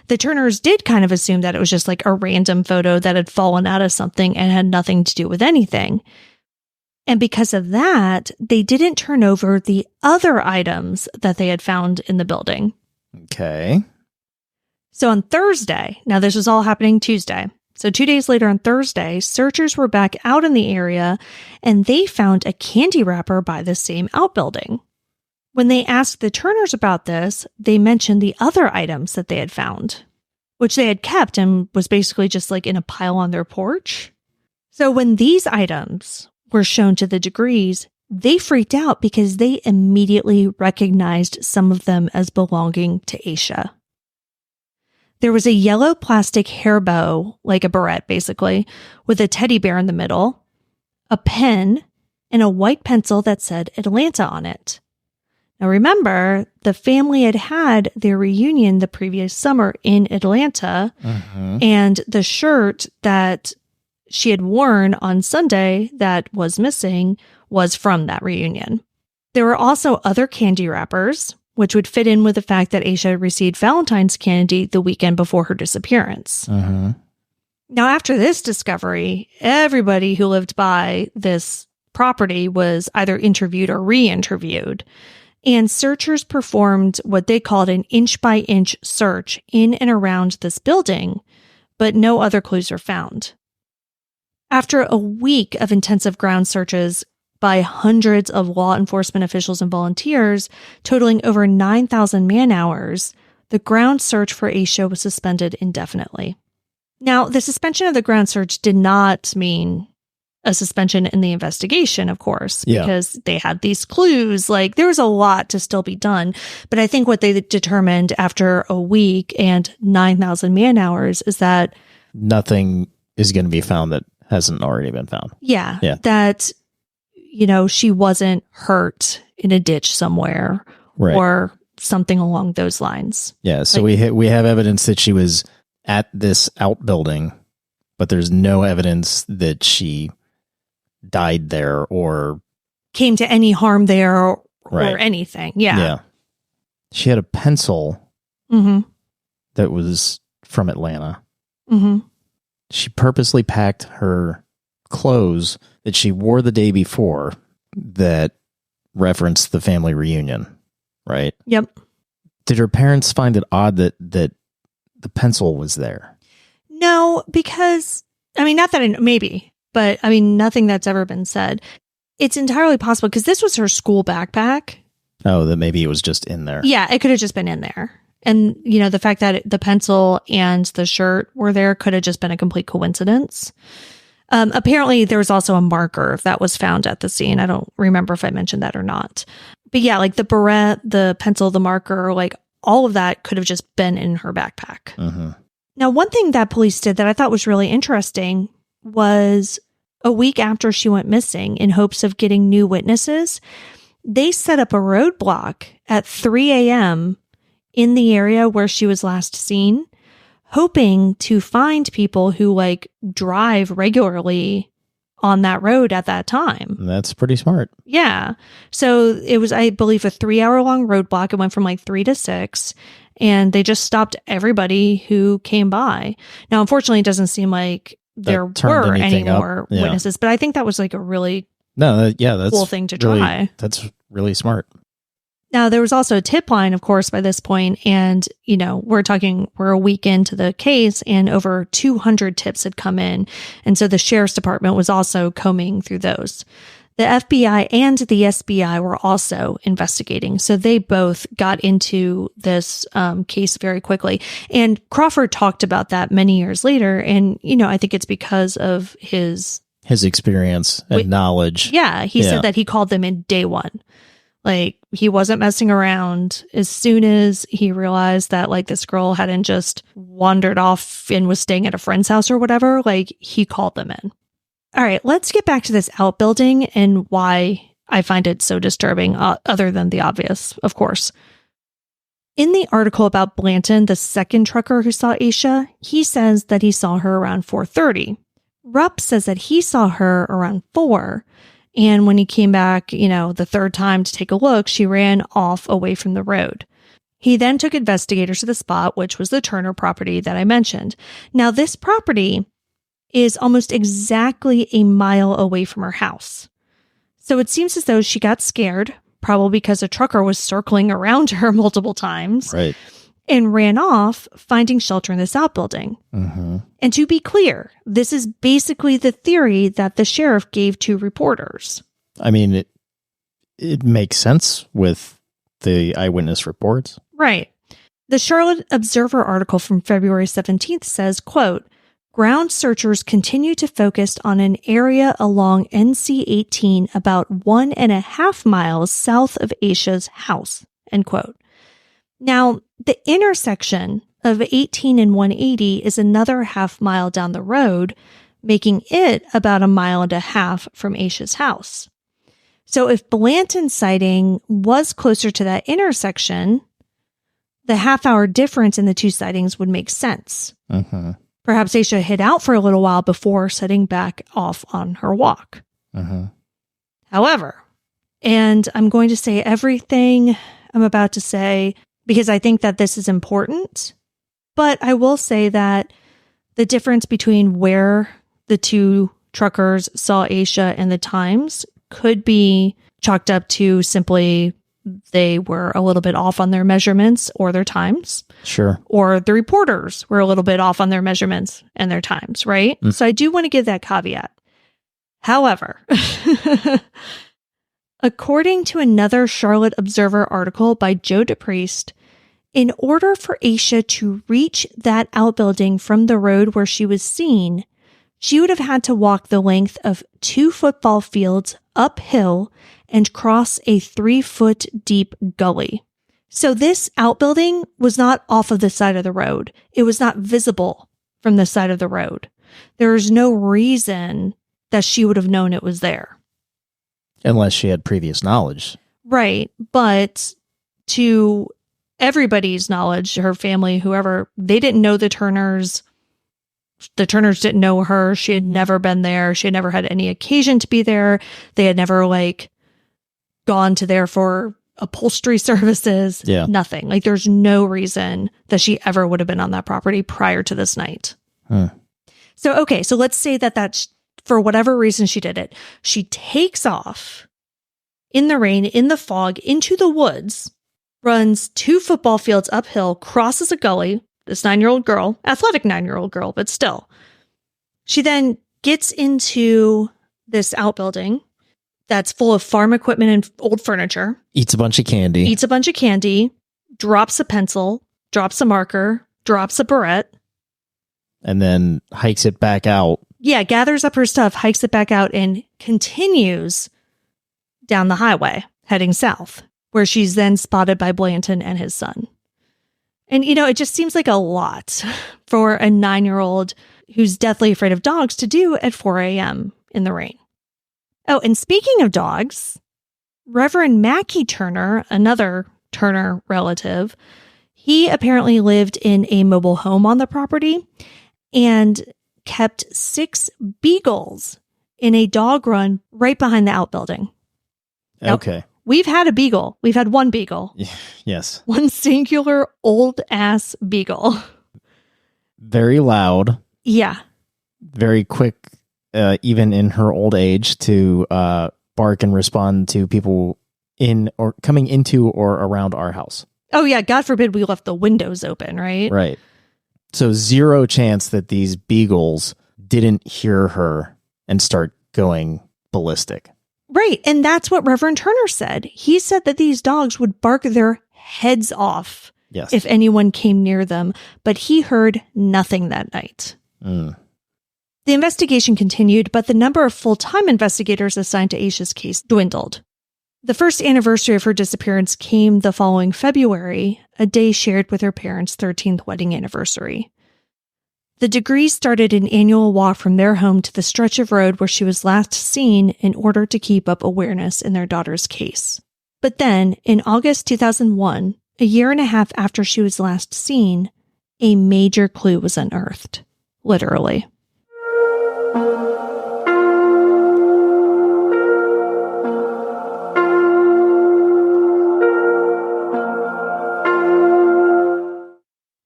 the Turners did kind of assume that it was just like a random photo that had fallen out of something and had nothing to do with anything. And because of that, they didn't turn over the other items that they had found in the building. Okay. So on Thursday, now this was all happening Tuesday. So 2 days later on Thursday, searchers were back out in the area and they found a candy wrapper by the same outbuilding. When they asked the Turners about this, they mentioned the other items that they had found, which they had kept and was basically just like in a pile on their porch. So when these items were shown to the Degrees, they freaked out because they immediately recognized some of them as belonging to Asha. There was a yellow plastic hair bow, like a barrette basically, with a teddy bear in the middle, a pen, and a white pencil that said Atlanta on it. Now remember, the family had had their reunion the previous summer in Atlanta, and the shirt that she had worn on Sunday that was missing was from that reunion. There were also other candy wrappers, which would fit in with the fact that Asha received Valentine's candy the weekend before her disappearance. Now, after this discovery, everybody who lived by this property was either interviewed or re-interviewed. And searchers performed what they called an inch-by-inch search in and around this building, but no other clues were found. After a week of intensive ground searches by hundreds of law enforcement officials and volunteers, totaling over 9,000 man-hours, the ground search for Asha was suspended indefinitely. Now, the suspension of the ground search did not mean a suspension in the investigation, of course, because they had these clues. Like, there was a lot to still be done. But I think what they determined after a week and 9,000 man-hours is that nothing is going to be found that hasn't already been found. Yeah. That, she wasn't hurt in a ditch somewhere or something along those lines. Yeah. So we have evidence that she was at this outbuilding, but there's no evidence that she died there or came to any harm there or anything. Yeah. She had a pencil that was from Atlanta. She purposely packed her clothes that she wore the day before that referenced the family reunion, right? Yep. Did her parents find it odd that the pencil was there? No, because, maybe, but nothing that's ever been said. It's entirely possible because this was her school backpack. Oh, that maybe it was just in there. Yeah, it could have just been in there. And, the fact that the pencil and the shirt were there could have just been a complete coincidence. Apparently, there was also a marker that was found at the scene. I don't remember if I mentioned that or not. But yeah, like the barrette, the pencil, the marker, like all of that could have just been in her backpack. Now, one thing that police did that I thought was really interesting was a week after she went missing, in hopes of getting new witnesses, they set up a roadblock at 3 a.m. in the area where she was last seen, hoping to find people who drive regularly on that road at that time. That's pretty smart. Yeah. So it was, I believe, a 3-hour-long roadblock. It went from 3 to 6, and they just stopped everybody who came by. Now, unfortunately, it doesn't seem like there were any more witnesses, but I think that was a really No, that's cool thing to really, try. That's really smart. Now, there was also a tip line, of course, by this point, and, we're a week into the case, and over 200 tips had come in. And so the sheriff's department was also combing through those. The FBI and the SBI were also investigating. So they both got into this case very quickly. And Crawford talked about that many years later. And, I think it's because of his experience and knowledge. Yeah. He said that he called them in day one. Like, he wasn't messing around. As soon as he realized that, like, this girl hadn't just wandered off and was staying at a friend's house or whatever, like, he called them in. All right, let's get back to this outbuilding and why I find it so disturbing, other than the obvious, of course. In the article about Blanton, the second trucker who saw Asha, he says that he saw her around 4:30. Rupp says that he saw her around 4. And when he came back, the third time to take a look, she ran off away from the road. He then took investigators to the spot, which was the Turner property that I mentioned. Now, this property is almost exactly a mile away from her house. So it seems as though she got scared, probably because a trucker was circling around her multiple times. Right. And ran off, finding shelter in this outbuilding. Mm-hmm. And to be clear, this is basically the theory that the sheriff gave to reporters. I mean, it makes sense with the eyewitness reports. Right. The Charlotte Observer article from February 17th says, quote, ground searchers continue to focus on an area along NC-18 about 1.5 miles south of Asha's house, end quote. Now, the intersection of 18 and 180 is another half mile down the road, making it about 1.5 miles from Asha's house. So if Blanton's sighting was closer to that intersection, the half-hour difference in the two sightings would make sense. Mm-hmm. Perhaps Asha hid out for a little while before setting back off on her walk. Mm-hmm. However, and I'm going to say everything I'm about to say because I think that this is important, but I will say that the difference between where the two truckers saw Asha and the times could be chalked up to simply they were a little bit off on their measurements or their times. Sure. Or the reporters were a little bit off on their measurements and their times, right? So I do want to give that caveat. However, according to another Charlotte Observer article by Joe DePriest, in order for Asha to reach that outbuilding from the road where she was seen, she would have had to walk the length of 2 football fields uphill and cross a 3-foot deep gully. So this outbuilding was not off of the side of the road. It was not visible from the side of the road. There is no reason that she would have known it was there. Unless she had previous knowledge. Right. But to everybody's knowledge, her family, whoever, they didn't know the Turners. The Turners didn't know her. She had never been there. She had never had any occasion to be there. They had never gone to there for upholstery services. Yeah. Nothing. There's no reason that she ever would have been on that property prior to this night. So let's say that that's for whatever reason she did it. She takes off in the rain, in the fog, into the woods, runs 2 football fields uphill, crosses a gully. This 9-year-old girl, athletic 9-year-old girl, but still. She then gets into this outbuilding that's full of farm equipment and old furniture. Eats a bunch of candy. Drops a pencil, drops a marker, drops a barrette. And then hikes it back out. Yeah, gathers up her stuff, hikes it back out, and continues down the highway, heading south, where she's then spotted by Blanton and his son. And, it just seems like a lot for a 9-year-old who's deathly afraid of dogs to do at 4 a.m. in the rain. Oh, and speaking of dogs, Reverend Mackie Turner, another Turner relative, he apparently lived in a mobile home on the property and kept 6 beagles in a dog run right behind the outbuilding. Okay. We've had a beagle. We've had one beagle. Yes. One singular old ass beagle. Very loud. Yeah. Very quick, even in her old age, to bark and respond to people in or coming into or around our house. Oh, yeah. God forbid we left the windows open, right? Right. So zero chance that these beagles didn't hear her and start going ballistic. Right. And that's what Reverend Turner said. He said that these dogs would bark their heads off if anyone came near them, but he heard nothing that night. The investigation continued, but the number of full-time investigators assigned to Asha's case dwindled. The first anniversary of her disappearance came the following February, a day shared with her parents' 13th wedding anniversary. The Degrees started an annual walk from their home to the stretch of road where she was last seen in order to keep up awareness in their daughter's case. But then, in August 2001, a year and a half after she was last seen, a major clue was unearthed. Literally.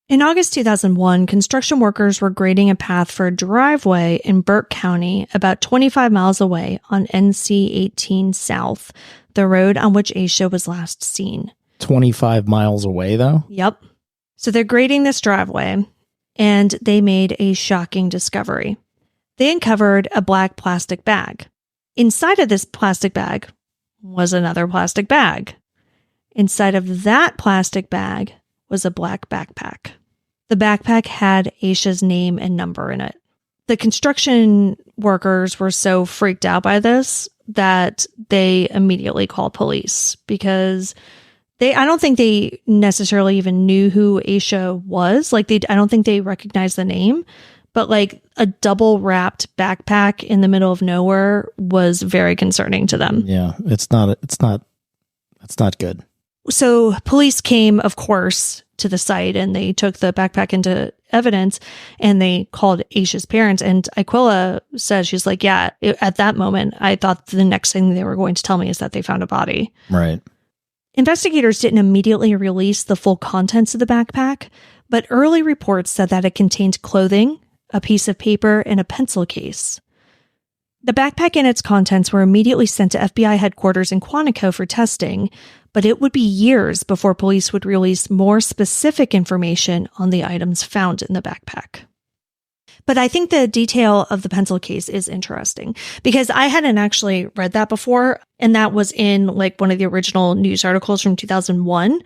In August 2001, construction workers were grading a path for a driveway in Burke County, about 25 miles away on NC 18 South, the road on which Asha was last seen. 25 miles away, though? Yep. So they're grading this driveway, and they made a shocking discovery. They uncovered a black plastic bag. Inside of this plastic bag was another plastic bag. Inside of that plastic bag was a black backpack. The backpack had Asha's name and number in it. The construction workers were so freaked out by this that they immediately called police because I don't think they necessarily even knew who Asha was. I don't think they recognized the name, but a double wrapped backpack in the middle of nowhere was very concerning to them. Yeah, it's not good. So police came, of course, to the site and they took the backpack into evidence and they called Asha's parents. And Aquila says, she's like, yeah, at that moment, I thought the next thing they were going to tell me is that they found a body. Right. Investigators didn't immediately release the full contents of the backpack, but early reports said that it contained clothing, a piece of paper, and a pencil case. The backpack and its contents were immediately sent to FBI headquarters in Quantico for testing, but it would be years before police would release more specific information on the items found in the backpack. But I think the detail of the pencil case is interesting because I hadn't actually read that before, and that was in one of the original news articles from 2001.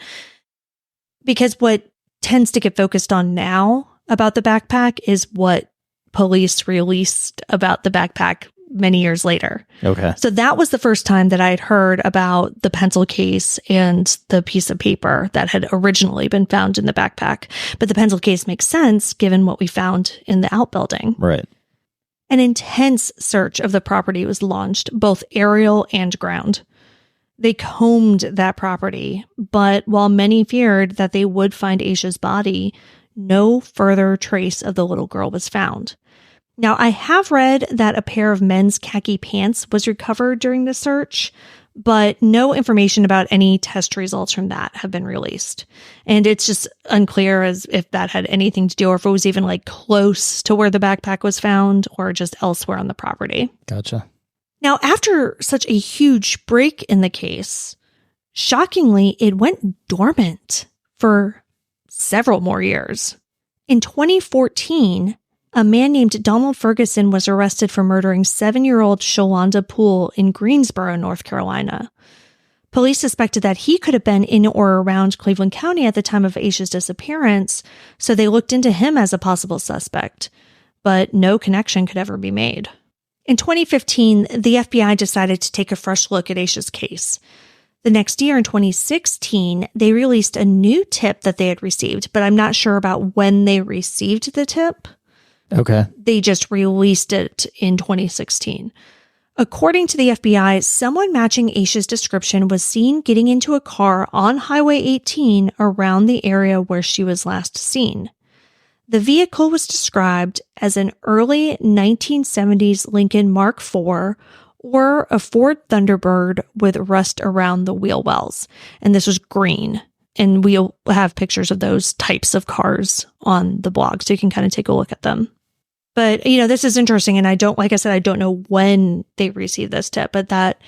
Because what tends to get focused on now about the backpack is what police released about the backpack many years later. Okay. So that was the first time that I had heard about the pencil case and the piece of paper that had originally been found in the backpack. But the pencil case makes sense given what we found in the outbuilding. Right. An intense search of the property was launched, both aerial and ground. They combed that property, but while many feared that they would find Asha's body, no further trace of the little girl was found. Now, I have read that a pair of men's khaki pants was recovered during the search, but no information about any test results from that have been released. And it's just unclear as if that had anything to do or if it was even close to where the backpack was found or just elsewhere on the property. Gotcha. Now, after such a huge break in the case, shockingly, it went dormant for several more years. In 2014, a man named Donald Ferguson was arrested for murdering 7-year-old Shalonda Poole in Greensboro, North Carolina. Police suspected that he could have been in or around Cleveland County at the time of Asha's disappearance, so they looked into him as a possible suspect, but no connection could ever be made. In 2015, the FBI decided to take a fresh look at Asha's case. The next year, in 2016, they released a new tip that they had received, but I'm not sure about when they received the tip. Okay. They just released it in 2016. According to the FBI, someone matching Asha's description was seen getting into a car on Highway 18 around the area where she was last seen. The vehicle was described as an early 1970s Lincoln Mark IV or a Ford Thunderbird with rust around the wheel wells. And this was green. And we'll have pictures of those types of cars on the blog, so you can kind of take a look at them. But, this is interesting. And I don't know when they received this tip, but that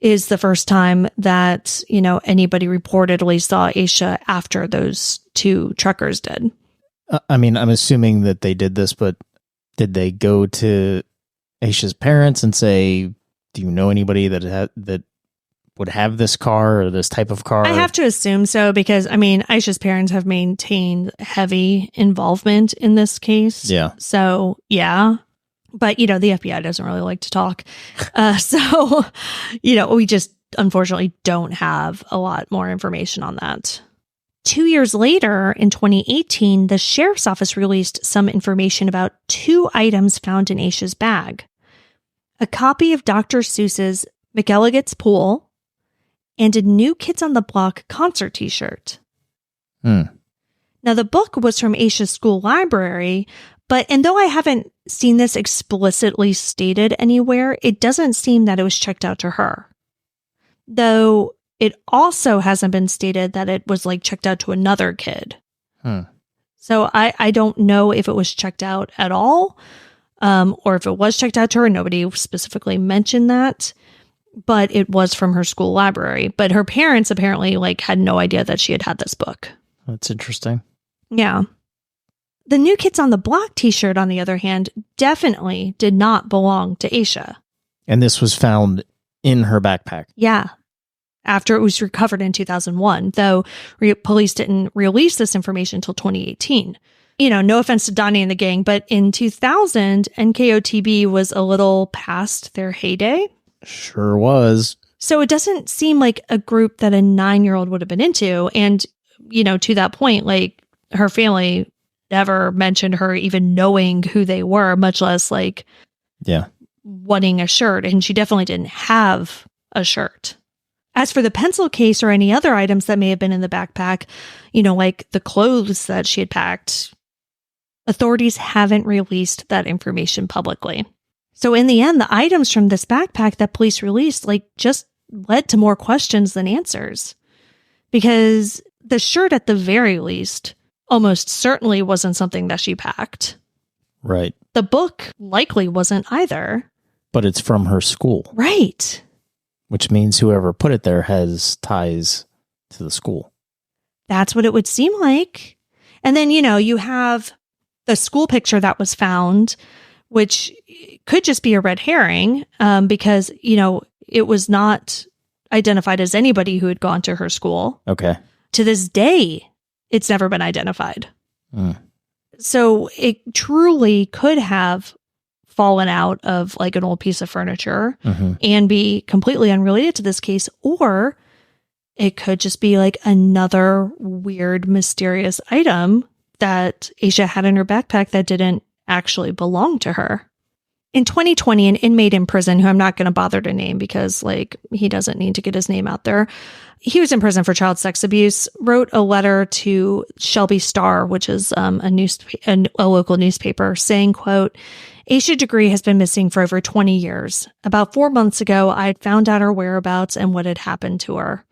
is the first time that, anybody reportedly saw Asha after those two truckers did. I mean, I'm assuming that they did this, but did they go to Asha's parents and say, do you know anybody that would have this car or this type of car? I have to assume so because, Aisha's parents have maintained heavy involvement in this case. Yeah. So, yeah. But, the FBI doesn't really like to talk. So, we just unfortunately don't have a lot more information on that. 2 years later, in 2018, the sheriff's office released some information about 2 items found in Asha's bag. A copy of Dr. Seuss's McElligot's Pool and a New Kids on the Block concert t-shirt. Now, the book was from Asha's school library, and though I haven't seen this explicitly stated anywhere, it doesn't seem that it was checked out to her. Though it also hasn't been stated that it was checked out to another kid. So I don't know if it was checked out at all, or if it was checked out to her. Nobody specifically mentioned that, but it was from her school library. But her parents apparently had no idea that she had this book. That's interesting. Yeah. The New Kids on the Block t-shirt, on the other hand, definitely did not belong to Asha. And this was found in her backpack. Yeah. After it was recovered in 2001, though police didn't release this information until 2018. No offense to Donnie and the gang, but in 2000, NKOTB was a little past their heyday. Sure was. So it doesn't seem like a group that a 9-year-old would have been into. And, to that point, her family never mentioned her even knowing who they were, much less wanting a shirt. And she definitely didn't have a shirt. As for the pencil case or any other items that may have been in the backpack, like the clothes that she had packed, authorities haven't released that information publicly. So in the end, the items from this backpack that police released, just led to more questions than answers. Because the shirt, at the very least, almost certainly wasn't something that she packed. Right. The book likely wasn't either. But it's from her school. Right. Which means whoever put it there has ties to the school. That's what it would seem like. And then, you have the school picture that was found, which could just be a red herring because, it was not identified as anybody who had gone to her school. Okay. To this day, it's never been identified. So it truly could have fallen out of an old piece of furniture and be completely unrelated to this case, or it could just be another weird, mysterious item that Asha had in her backpack that didn't actually belong to her. In 2020, an inmate in prison, who I'm not going to bother to name because he doesn't need to get his name out there, he was in prison for child sex abuse, wrote a letter to Shelby Star, which is a local newspaper, saying, quote, Asha Degree has been missing for over 20 years. About 4 months ago, I had found out her whereabouts and what had happened to her.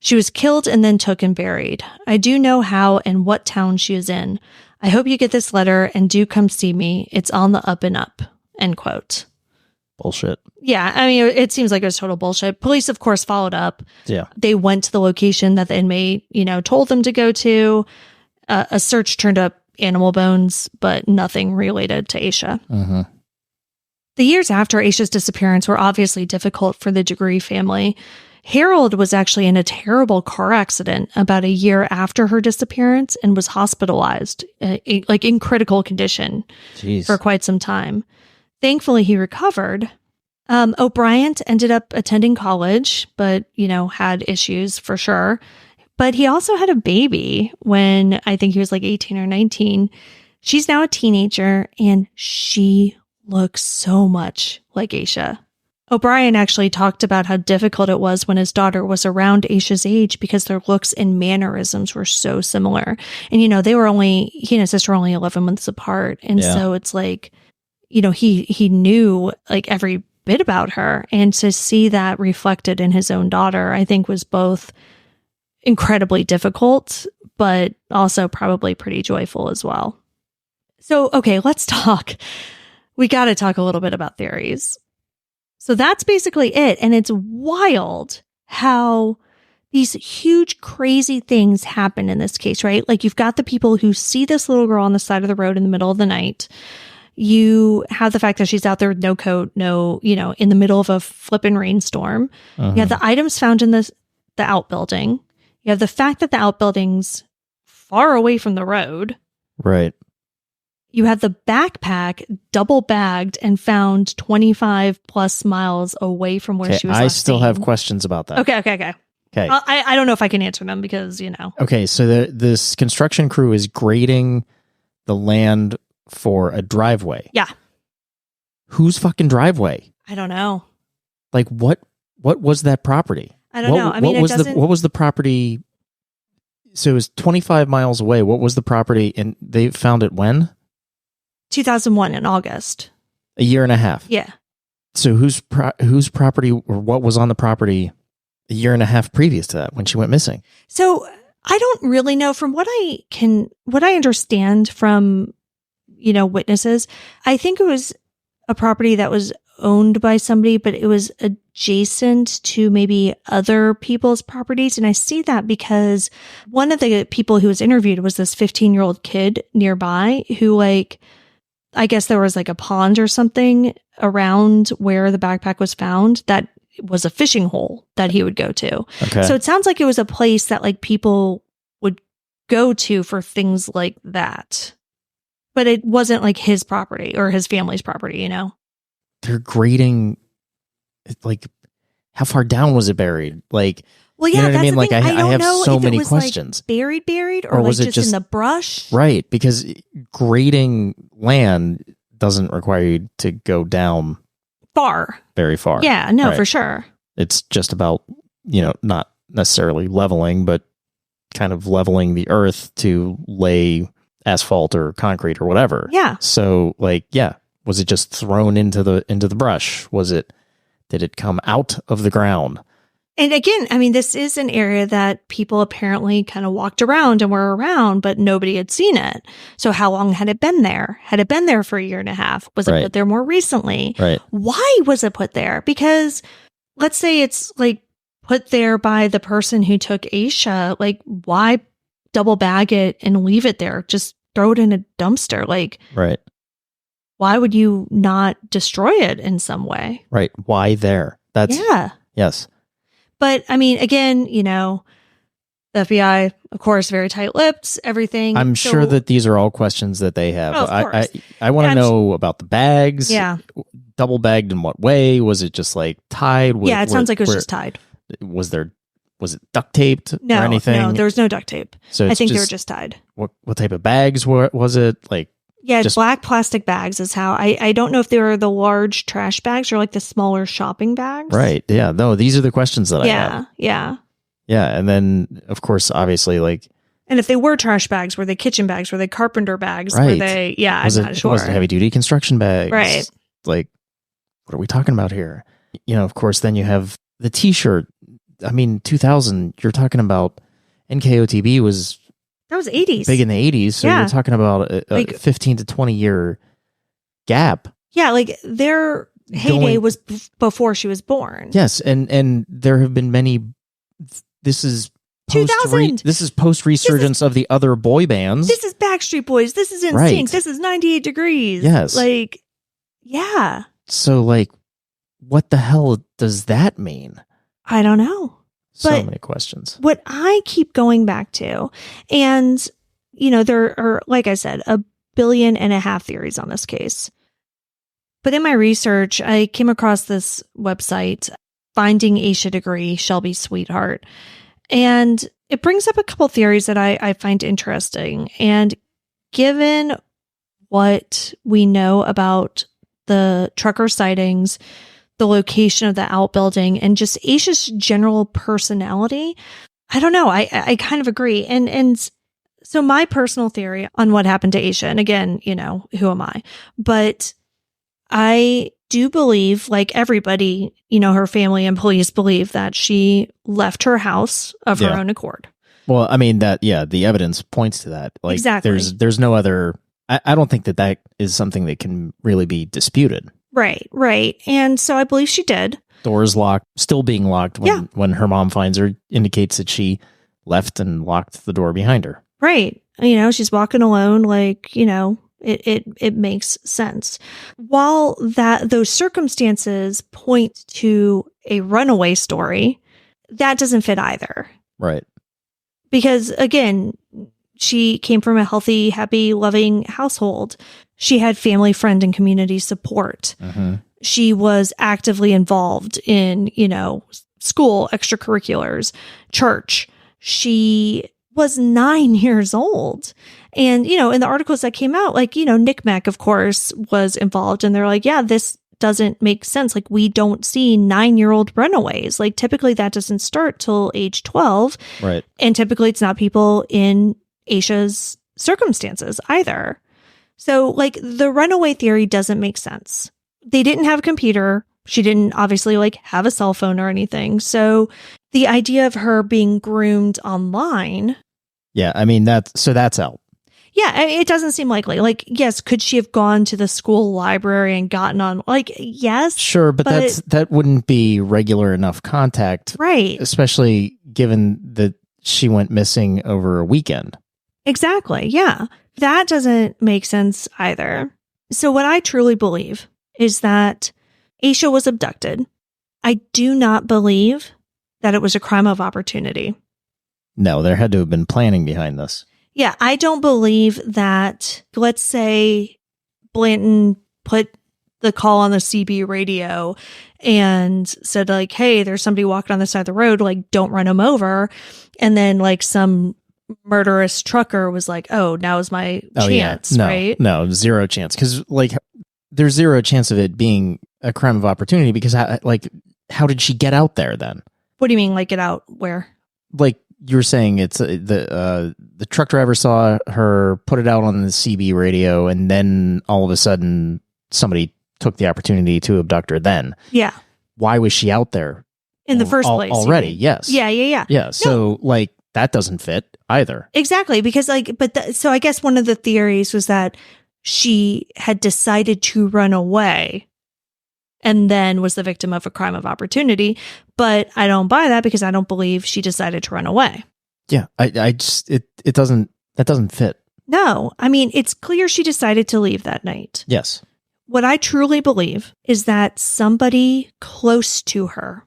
She was killed and then took and buried. I do know how and what town she is in. I hope you get this letter and do come see me. It's on the up and up, end quote. Bullshit. Yeah, it seems like it was total bullshit. Police, of course, followed up. Yeah. They went to the location that the inmate, told them to go to. A search turned up animal bones, but nothing related to Asha. The years after Asha's disappearance were obviously difficult for the Degree family. Harold was actually in a terrible car accident about a year after her disappearance and was hospitalized, in critical condition for quite some time. Thankfully, he recovered. O'Brien ended up attending college, but, had issues for sure. But he also had a baby when I think he was 18 or 19. She's now a teenager, and she looks so much like Asha. O'Brien actually talked about how difficult it was when his daughter was around Asha's age because their looks and mannerisms were so similar. And, he and his sister were only 11 months apart. And so it's he knew every bit about her. And to see that reflected in his own daughter, I think was both incredibly difficult, but also probably pretty joyful as well. So, okay, let's talk. We got to talk a little bit about theories. So that's basically it. And it's wild how these huge, crazy things happen in this case, right? Like you've got the people who see this little girl on the side of the road in the middle of the night. You have the fact that she's out there with no coat, in the middle of a flippin' rainstorm. Uh-huh. You have the items found in the outbuilding. You have the fact that the outbuilding's far away from the road. Right. You have the backpack double bagged and found 25 plus miles away from where she was. I still seen. have questions about that. Okay. Okay. I don't know if I can answer them because, Okay, so this construction crew is grading the land for a driveway. Yeah. Whose fucking driveway? I don't know. Like what was that property? I don't know. I mean, what was the property? So it was 25 miles away. What was the property? And they found it when? 2001 in August. A year and a half. Yeah. So whose property or what was on the property a year and a half previous to that when she went missing? So I don't really know. From what I understand from, witnesses, I think it was a property that was owned by somebody, but it was adjacent to maybe other people's properties. And I see that because one of the people who was interviewed was this 15-year-old kid nearby who, I guess there was a pond or something around where the backpack was found that was a fishing hole that he would go to. Okay. So it sounds like it was a place that people would go to for things like that. But it wasn't his property or his family's property, They're grading, how far down was it buried? Well, yeah, you know what I mean? The thing. I have know so if many it was questions. Buried, or was it just in the brush? Right, because grading land doesn't require you to go down very far. Yeah, no, right. for sure. It's just about, not necessarily leveling, but kind of leveling the earth to lay asphalt or concrete or whatever. Yeah. So was it just thrown into the brush? Did it come out of the ground? And again, I mean, this is an area that people apparently kind of walked around and were around, but nobody had seen it. So how long had it been there? Had it been there for a year and a half? Was it put there more recently? Right. Why was it put there? Because let's say it's put there by the person who took Asha. Why double bag it and leave it there? Just throw it in a dumpster. Right. Why would you not destroy it in some way? Right. Why there? Yeah. Yes. But I mean, again, the FBI, of course, very tight-lipped, everything. I'm sure that these are all questions that they have. Oh, of course. I want to know about the bags. Yeah. Double bagged in what way? Was it just tied? Yeah, it sounds like it was just tied. Was it duct taped or anything? No, there was no duct tape. So I think they were just tied. What type of bags was it? Yeah, black plastic bags is how. I don't know if they were the large trash bags or the smaller shopping bags. Right. Yeah. No, these are the questions that I have. Yeah. Yeah. And then, of course, obviously, and if they were trash bags, were they kitchen bags? Were they carpenter bags? Right. Were they, I'm not sure. Was it heavy duty construction bags? Right. What are we talking about here? Of course, then you have the t-shirt. I mean, 2000, you're talking about NKOTB was... That was 80s. Big in the 80s. So you're talking about a 15 to 20 year gap. Yeah. Their heyday was before she was born. Yes. And there have been many. This is post resurgence of the other boy bands. This is Backstreet Boys. This is NSYNC. This is 98 Degrees. Yes. Yeah. So what the hell does that mean? I don't know. So many questions. What I keep going back to, and, there are, like I said, 1.5 billion theories on this case. But in my research, I came across this website, Finding Asha Degree, Shelby's Sweetheart. And it brings up a couple theories that I find interesting. And given what we know about the trucker sightings, the location of the outbuilding, and just Asha's general personality, I don't know. I kind of agree. And so my personal theory on what happened to Asha, and again, who am I? But I do believe, like everybody, her family and police believe that she left her house of her own accord. Well, I mean the evidence points to that. Exactly. There's no other. I don't think that is something that can really be disputed. Right. And so I believe she did. Doors locked, still being locked when her mom finds her, indicates that she left and locked the door behind her. Right. She's walking alone, it makes sense. While those circumstances point to a runaway story, that doesn't fit either. Right. Because again, she came from a healthy, happy, loving household. She had family, friend, and community support. Mm-hmm. She was actively involved in, school, extracurriculars, church. She was 9 years old. And, in the articles that came out, Nick Mack, of course, was involved. And they're like, yeah, this doesn't make sense. We don't see 9-year-old runaways. Typically that doesn't start till age 12. Right. And typically it's not people in Asha's circumstances either. So, the runaway theory doesn't make sense. They didn't have a computer. She didn't obviously have a cell phone or anything. So the idea of her being groomed online. Yeah. I mean, that's out. Yeah. It doesn't seem likely. Yes, could she have gone to the school library and gotten on? Yes. Sure. But that wouldn't be regular enough contact. Right. Especially given that she went missing over a weekend. Exactly. Yeah. That doesn't make sense either. So what I truly believe is that Asha was abducted. I do not believe that it was a crime of opportunity. No, there had to have been planning behind this. Yeah, I don't believe that, let's say Blanton put the call on the CB radio and said hey, there's somebody walking on the side of the road, don't run him over. And then some murderous trucker was oh, now is my chance, right? No, zero chance. Because there's zero chance of it being a crime of opportunity because how did she get out there then? What do you mean, get out where? You were saying it's the truck driver saw her put it out on the CB radio, and then all of a sudden somebody took the opportunity to abduct her then. Yeah. Why was she out there in the first place? Already, yes. Yeah. Yeah, so that doesn't fit either. Exactly, because so I guess one of the theories was that she had decided to run away and then was the victim of a crime of opportunity. But I don't buy that because I don't believe she decided to run away. Yeah, I just, that doesn't fit. No, I mean, it's clear she decided to leave that night. Yes. What I truly believe is that somebody close to her,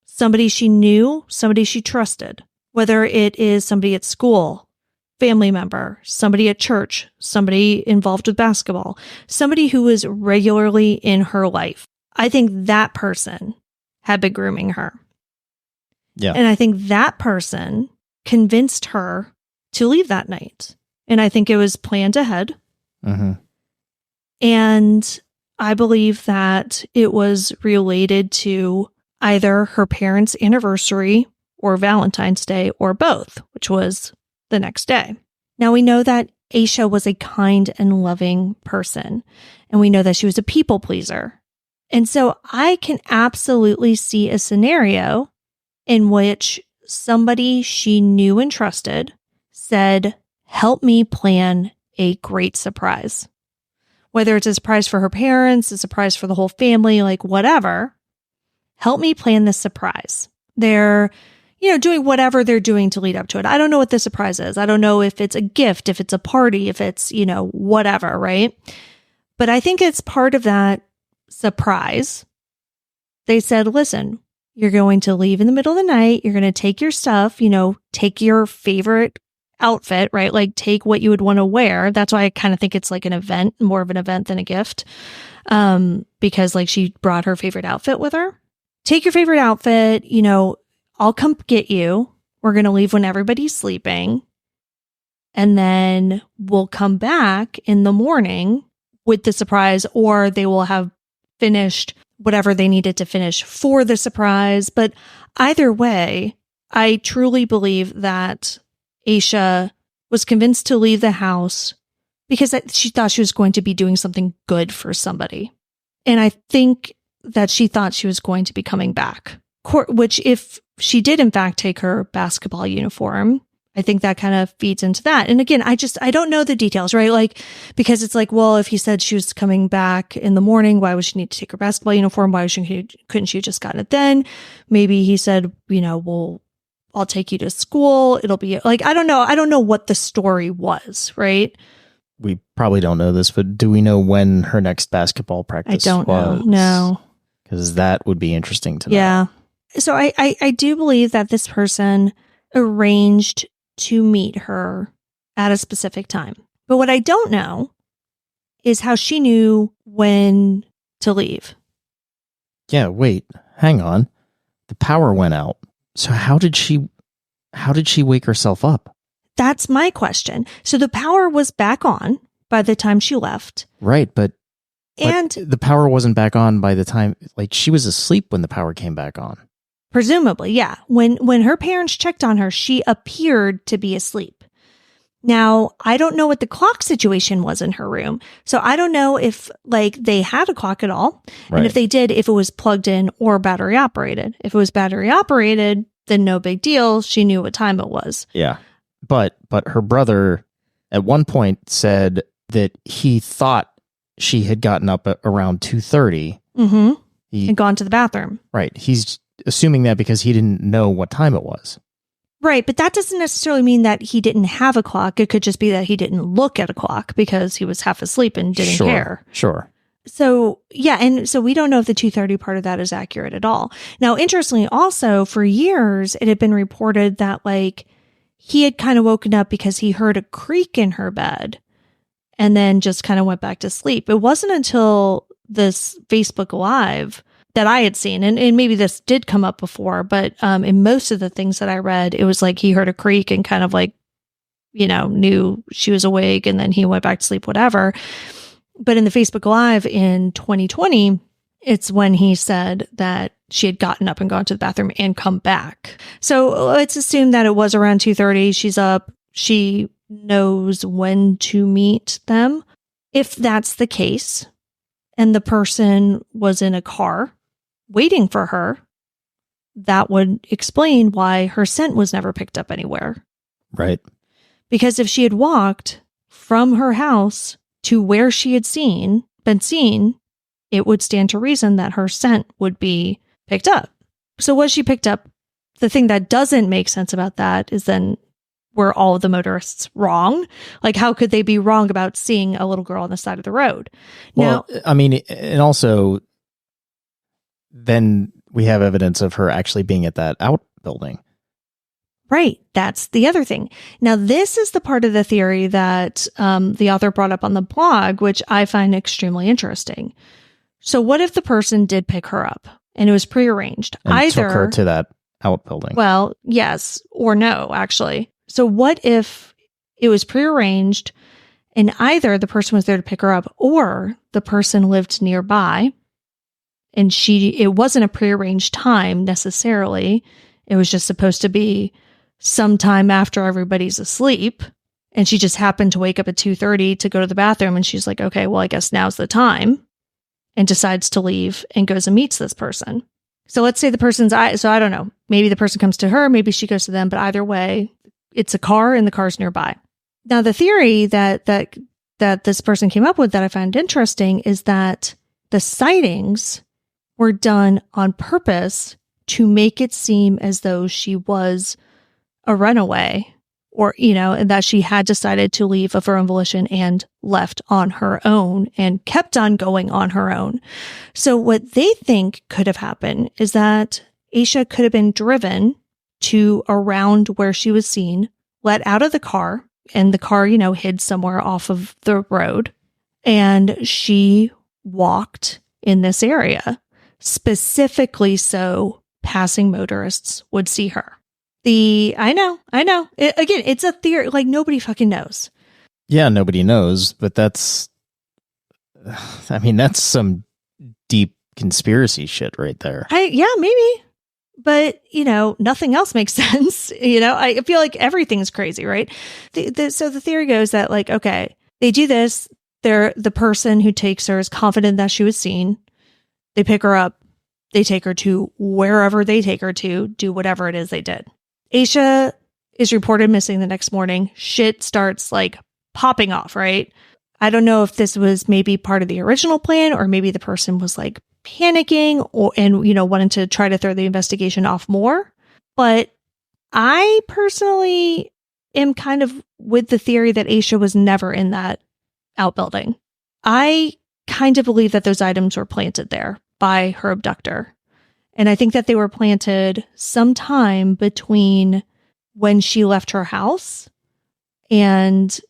somebody she knew, somebody she trusted, whether it is somebody at school, family member, somebody at church, somebody involved with basketball, somebody who was regularly in her life. I think that person had been grooming her. Yeah. And I think that person convinced her to leave that night. And I think it was planned ahead. Mm-hmm. And I believe that it was related to either her parents' anniversary or Valentine's Day or both, which was the next day. Now we know that Asha was a kind and loving person, and we know that she was a people pleaser. And so I can absolutely see a scenario in which somebody she knew and trusted said, help me plan a great surprise. Whether it's a surprise for her parents, a surprise for the whole family, whatever, help me plan this surprise. They're doing whatever they're doing to lead up to it. I don't know what the surprise is. I don't know if it's a gift, if it's a party, if it's, whatever, right? But I think it's part of that surprise. They said, listen, you're going to leave in the middle of the night. You're going to take your stuff, take your favorite outfit, right? Take what you would want to wear. That's why I kind of think it's an event, more of an event than a gift. Because she brought her favorite outfit with her. Take your favorite outfit, I'll come get you. We're going to leave when everybody's sleeping. And then we'll come back in the morning with the surprise, or they will have finished whatever they needed to finish for the surprise. But either way, I truly believe that Asha was convinced to leave the house because she thought she was going to be doing something good for somebody. And I think that she thought she was going to be coming back, which if she did in fact take her basketball uniform, I think that kind of feeds into that. And again, I don't know the details, right? Like, because it's like, well, if he said she was coming back in the morning, why would she need to take her basketball uniform? Couldn't she just gotten it then? Maybe he said, well, I'll take you to school. It'll be like, I don't know. I don't know what the story was, right? We probably don't know this, but do we know when her next basketball practice was? I don't know. No. Because that would be interesting to know. Yeah. So I do believe that this person arranged to meet her at a specific time. But what I don't know is how she knew when to leave. Yeah, wait, hang on. The power went out. So how did she wake herself up? That's my question. So the power was back on by the time she left. Right, but and the power wasn't back on by the time, like, she was asleep when the power came back on. Presumably, yeah. When her parents checked on her, she appeared to be asleep. Now, I don't know what the clock situation was in her room. So I don't know if they had a clock at all. Right. And if they did, if it was plugged in or battery operated. If it was battery operated, then no big deal. She knew what time it was. Yeah. But her brother at one point said that he thought she had gotten up at around 2:30. Mm-hmm. And gone to the bathroom. Right. He's assuming that because he didn't know what time it was. Right, but that doesn't necessarily mean that he didn't have a clock. It could just be that he didn't look at a clock because he was half asleep and didn't care. Sure. So, yeah, and so we don't know if the 2:30 part of that is accurate at all. Now, interestingly, also, for years, it had been reported that, he had kind of woken up because he heard a creak in her bed and then just kind of went back to sleep. It wasn't until this Facebook Live that I had seen, and maybe this did come up before, but in most of the things that I read, it was like he heard a creak and kind of knew she was awake, and then he went back to sleep, whatever. But in the Facebook Live in 2020, it's when he said that she had gotten up and gone to the bathroom and come back. So let's assume that it was around 2:30. She's up. She knows when to meet them. If that's the case, and the person was in a car waiting for her, that would explain why her scent was never picked up anywhere. Right. Because if she had walked from her house to where she had been seen, it would stand to reason that her scent would be picked up. So was she picked up? The thing that doesn't make sense about that is then, were all of the motorists wrong? How could they be wrong about seeing a little girl on the side of the road? Well, and also, then we have evidence of her actually being at that outbuilding. Right. That's the other thing. Now, this is the part of the theory that the author brought up on the blog, which I find extremely interesting. So what if the person did pick her up and it was prearranged? And took her to that outbuilding. Well, yes or no, actually. So what if it was prearranged and either the person was there to pick her up or the person lived nearby and it wasn't a prearranged time necessarily. It was just supposed to be sometime after everybody's asleep. And she just happened to wake up at 2:30 to go to the bathroom. And she's like, okay, well, I guess now's the time, and decides to leave and goes and meets this person. So let's say the person's, so I don't know, maybe the person comes to her, maybe she goes to them, but either way, it's a car and the car's nearby. Now, the theory that this person came up with that I find interesting is that the sightings were done on purpose to make it seem as though she was a runaway, or, and that she had decided to leave of her own volition and left on her own and kept on going on her own. So what they think could have happened is that Asha could have been driven to around where she was seen, let out of the car, and the car, hid somewhere off of the road. And she walked in this area, specifically so passing motorists would see her. I know. Again, it's a theory. Nobody fucking knows. Yeah, nobody knows, but that's some deep conspiracy shit right there. Yeah, maybe. But, nothing else makes sense. I feel like everything's crazy, right? So the theory goes that, okay, they do this. The person who takes her is confident that she was seen. They pick her up. They take her to wherever they take her to, do whatever it is they did. Asha is reported missing the next morning, shit starts like popping off, right? I don't know if this was maybe part of the original plan, or maybe the person was like panicking and wanted to try to throw the investigation off more. But I personally am kind of with the theory that Asha was never in that outbuilding. I kind of believe that those items were planted there by her abductor. And I think that they were planted sometime between when she left her house and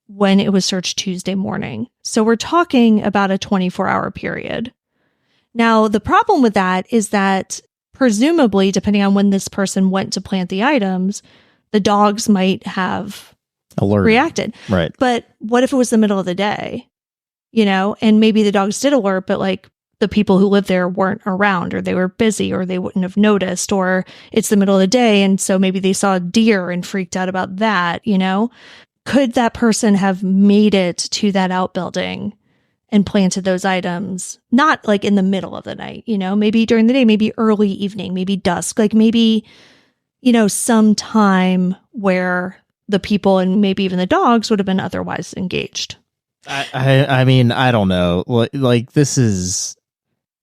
when it was searched Tuesday morning. So we're talking about a 24-hour period. Now, the problem with that is that presumably, depending on when this person went to plant the items, the dogs might have reacted. Right. But what if it was the middle of the day? And maybe the dogs did alert, but like the people who lived there weren't around, or they were busy, or they wouldn't have noticed, or it's the middle of the day. And so maybe they saw a deer and freaked out about that, Could that person have made it to that outbuilding and planted those items? Not like in the middle of the night, maybe during the day, maybe early evening, maybe dusk, like maybe, some time where the people and maybe even the dogs would have been otherwise engaged. I mean, I don't know. Like this is,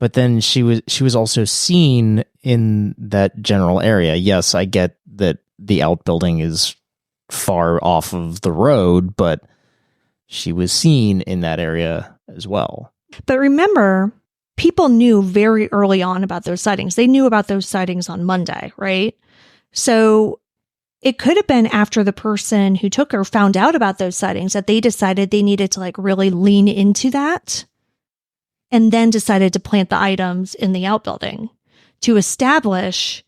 but then she was also seen in that general area. Yes, I get that the outbuilding is far off of the road, but she was seen in that area as well. But remember, people knew very early on about those sightings. They knew about those sightings on Monday, right? So it could have been after the person who took her found out about those sightings that they decided they needed to like really lean into that, and then decided to plant the items in the outbuilding to establish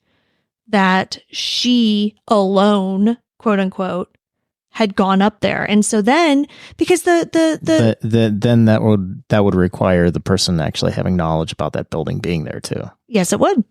that she alone, quote unquote, had gone up there. And so then, because then that would require the person actually having knowledge about that building being there too. Yes, it would.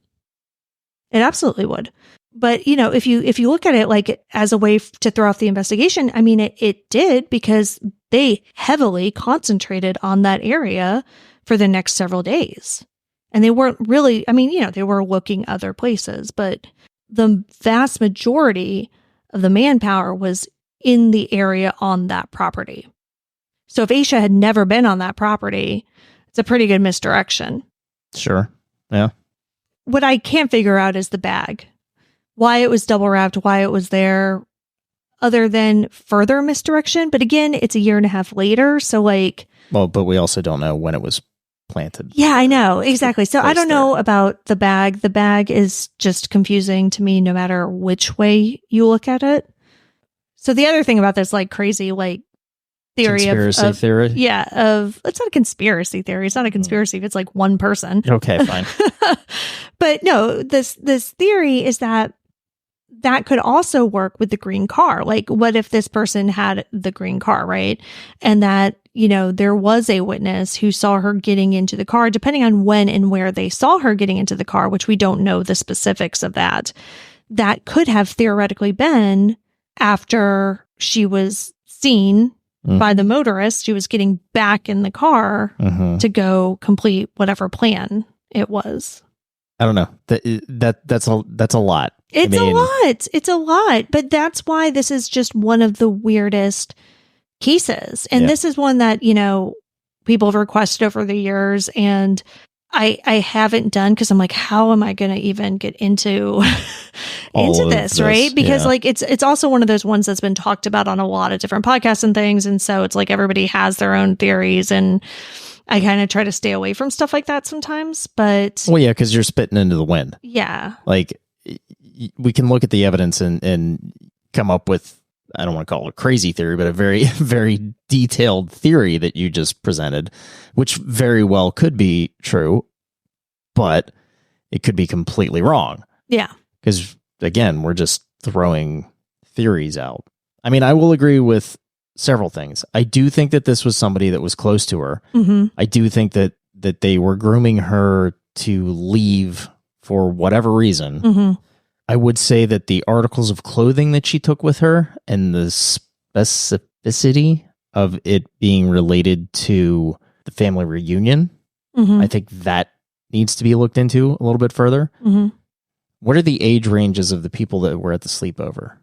It absolutely would. But, if you look at it like as a way to throw off the investigation, I mean, it did, because they heavily concentrated on that area for the next several days. And they weren't really, they were looking other places, but the vast majority of the manpower was in the area on that property. So if Asha had never been on that property, it's a pretty good misdirection. Sure. Yeah. What I can't figure out is the bag. Why it was double wrapped, why it was there, other than further misdirection. But again, it's a year and a half later. So but we also don't know when it was planted. Yeah, I know. Exactly. So I don't know about the bag. The bag is just confusing to me no matter which way you look at it. So the other thing about this crazy theory conspiracy theory? Yeah, it's not a conspiracy theory. It's not a conspiracy if it's like one person. Okay, fine. But no, this theory is that could also work with the green car. Like, what if this person had the green car, right? And that, there was a witness who saw her getting into the car, depending on when and where they saw her getting into the car, which we don't know the specifics of that. That could have theoretically been after she was seen by the motorist. She was getting back in the car to go complete whatever plan it was. I don't know. That's a lot. It's a lot. But that's why this is just one of the weirdest cases. And this is one that, people have requested over the years. And I haven't done, because I'm like, how am I going to even get into this, right? Because it's also one of those ones that's been talked about on a lot of different podcasts and things. And so it's like everybody has their own theories, and I kind of try to stay away from stuff like that sometimes. But well, yeah, because you're spitting into the wind. Yeah. Like, we can look at the evidence and come up with, I don't want to call it a crazy theory, but a very, very detailed theory that you just presented, which very well could be true, but it could be completely wrong. Yeah. Because, again, we're just throwing theories out. I mean, I will agree with several things. I do think that this was somebody that was close to her. Mm-hmm. I do think that they were grooming her to leave for whatever reason. Mm-hmm. I would say that the articles of clothing that she took with her and the specificity of it being related to the family reunion, I think that needs to be looked into a little bit further. Mm-hmm. What are the age ranges of the people that were at the sleepover?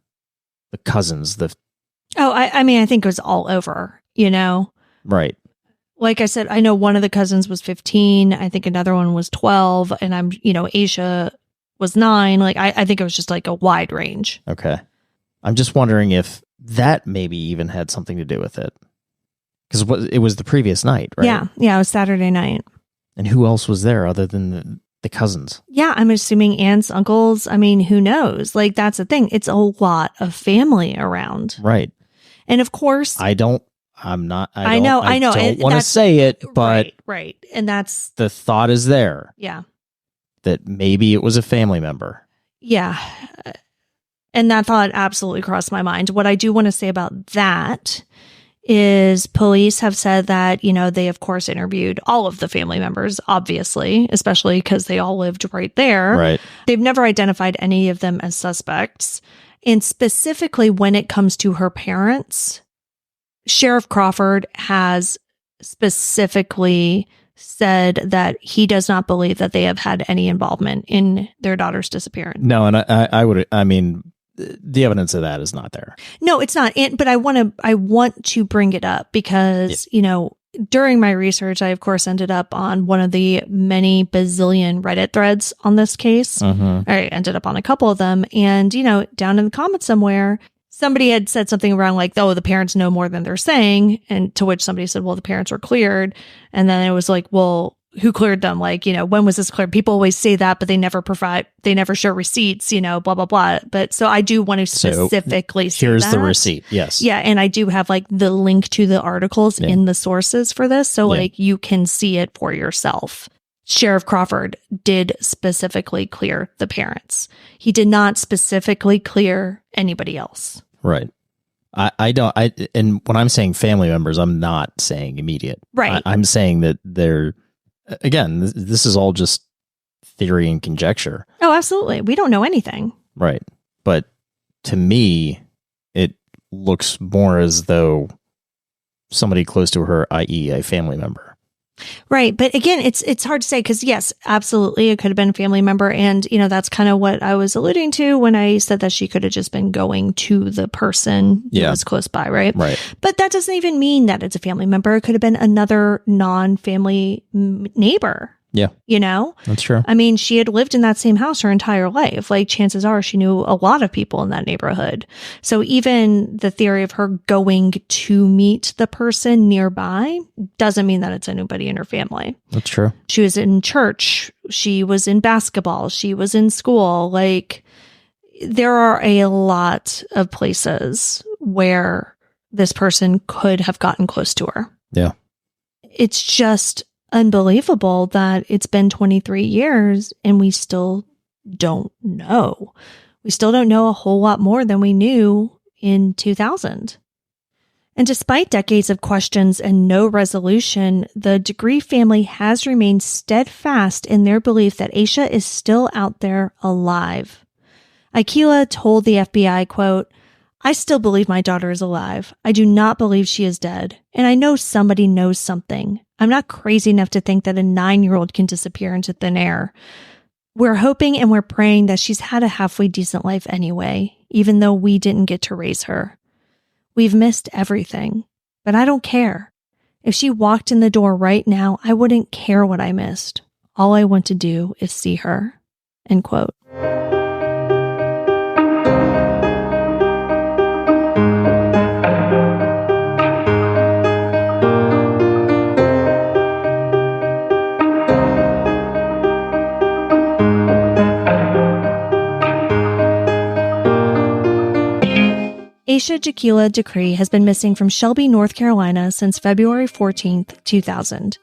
the cousins, I mean, I think it was all over, right. Like I said, I know one of the cousins was 15. I think another one was 12. And Asha was 9. Like, I think it was just like a wide range. Okay. I'm just wondering if that maybe even had something to do with it. Because it was the previous night, right? Yeah, it was Saturday night. And who else was there other than the cousins? Yeah, I'm assuming aunts, uncles. I mean, who knows? Like, that's the thing. It's a lot of family around. Right. And of course, I don't want to say it, but right. And that's the thought is there. Yeah. That maybe it was a family member. Yeah. And that thought absolutely crossed my mind. What I do want to say about that is police have said that, they of course interviewed all of the family members, obviously, especially because they all lived right there. Right. They've never identified any of them as suspects. And specifically when it comes to her parents, Sheriff Crawford has specifically said that he does not believe that they have had any involvement in their daughter's disappearance. No, and the evidence of that is not there. No, it's not. But I want to bring it up because, during my research, I of course ended up on one of the many bazillion Reddit threads on this case. Mm-hmm. I ended up on a couple of them. And, down in the comments somewhere, somebody had said something around like, oh, the parents know more than they're saying. And to which somebody said, well, the parents were cleared. And then it was like, well, who cleared them? Like, when was this cleared? People always say that, but they never show receipts, blah, blah, blah. But so I do want to specifically say here's that. the receipt. Yes. Yeah. And I do have like the link to the articles in the sources for this. So like you can see it for yourself. Sheriff Crawford did specifically clear the parents. He did not specifically clear anybody else. Right. And when I'm saying family members, I'm not saying immediate. Right. I'm saying that they're, again, this is all just theory and conjecture. Oh, absolutely. We don't know anything. Right. But to me, it looks more as though somebody close to her, i.e. a family member. Right. But again, it's hard to say because, yes, absolutely, it could have been a family member. And, that's kind of what I was alluding to when I said that she could have just been going to the person who was close by. Right. Right. But that doesn't even mean that it's a family member. It could have been another non-family neighbor. Yeah. That's true. I mean, she had lived in that same house her entire life. Like, chances are she knew a lot of people in that neighborhood. So even the theory of her going to meet the person nearby doesn't mean that it's anybody in her family. That's true. She was in church. She was in basketball. She was in school. Like, there are a lot of places where this person could have gotten close to her. Yeah. It's just unbelievable that it's been 23 years and we still don't know. We still don't know a whole lot more than we knew in 2000. And despite decades of questions and no resolution, the Degree family has remained steadfast in their belief that Asha is still out there alive. Akila told the FBI, quote, "I still believe my daughter is alive. I do not believe she is dead. And I know somebody knows something. I'm not crazy enough to think that a 9-year-old can disappear into thin air. We're hoping and we're praying that she's had a halfway decent life anyway, even though we didn't get to raise her. We've missed everything, but I don't care. If she walked in the door right now, I wouldn't care what I missed. All I want to do is see her." End quote. Asha Degree has been missing from Shelby, North Carolina since February 14th, 2000.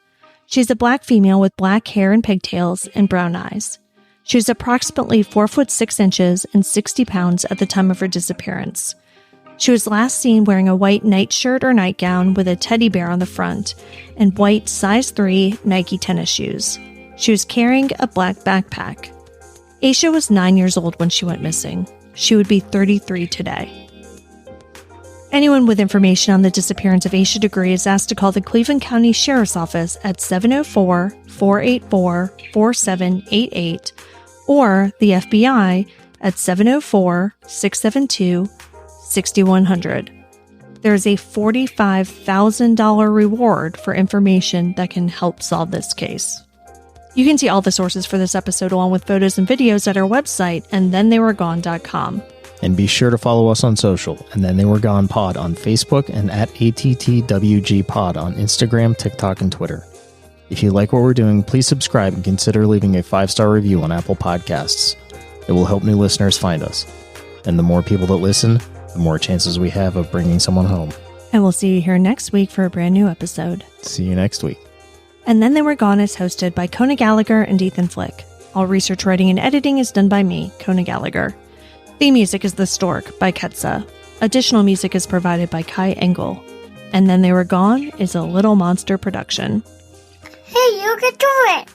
She's a black female with black hair and pigtails and brown eyes. She was approximately 4 foot 6 inches and 60 pounds at the time of her disappearance. She was last seen wearing a white nightshirt or nightgown with a teddy bear on the front and white size 3 Nike tennis shoes. She was carrying a black backpack. Asha was 9 years old when she went missing. She would be 33 today. Anyone with information on the disappearance of Asha Degree is asked to call the Cleveland County Sheriff's Office at 704-484-4788 or the FBI at 704-672-6786. 6100. There's a $45,000 reward for information that can help solve this case. You can see all the sources for this episode along with photos and videos at our website, andthentheywere.gone.com. And be sure to follow us on social, And Then They Were Gone Pod on Facebook and at ATTWG Pod on Instagram, TikTok, and Twitter. If you like what we're doing, please subscribe and consider leaving a 5-star review on Apple Podcasts. It will help new listeners find us. And the more people that listen, the more chances we have of bringing someone home. And we'll see you here next week for a brand new episode. See you next week. And Then They Were Gone is hosted by Kona Gallagher and Ethan Flick. All research, writing, and editing is done by me, Kona Gallagher. Theme music is The Stork by Ketsa. Additional music is provided by Kai Engel. And Then They Were Gone is a Little Monster production. Hey, you can do it!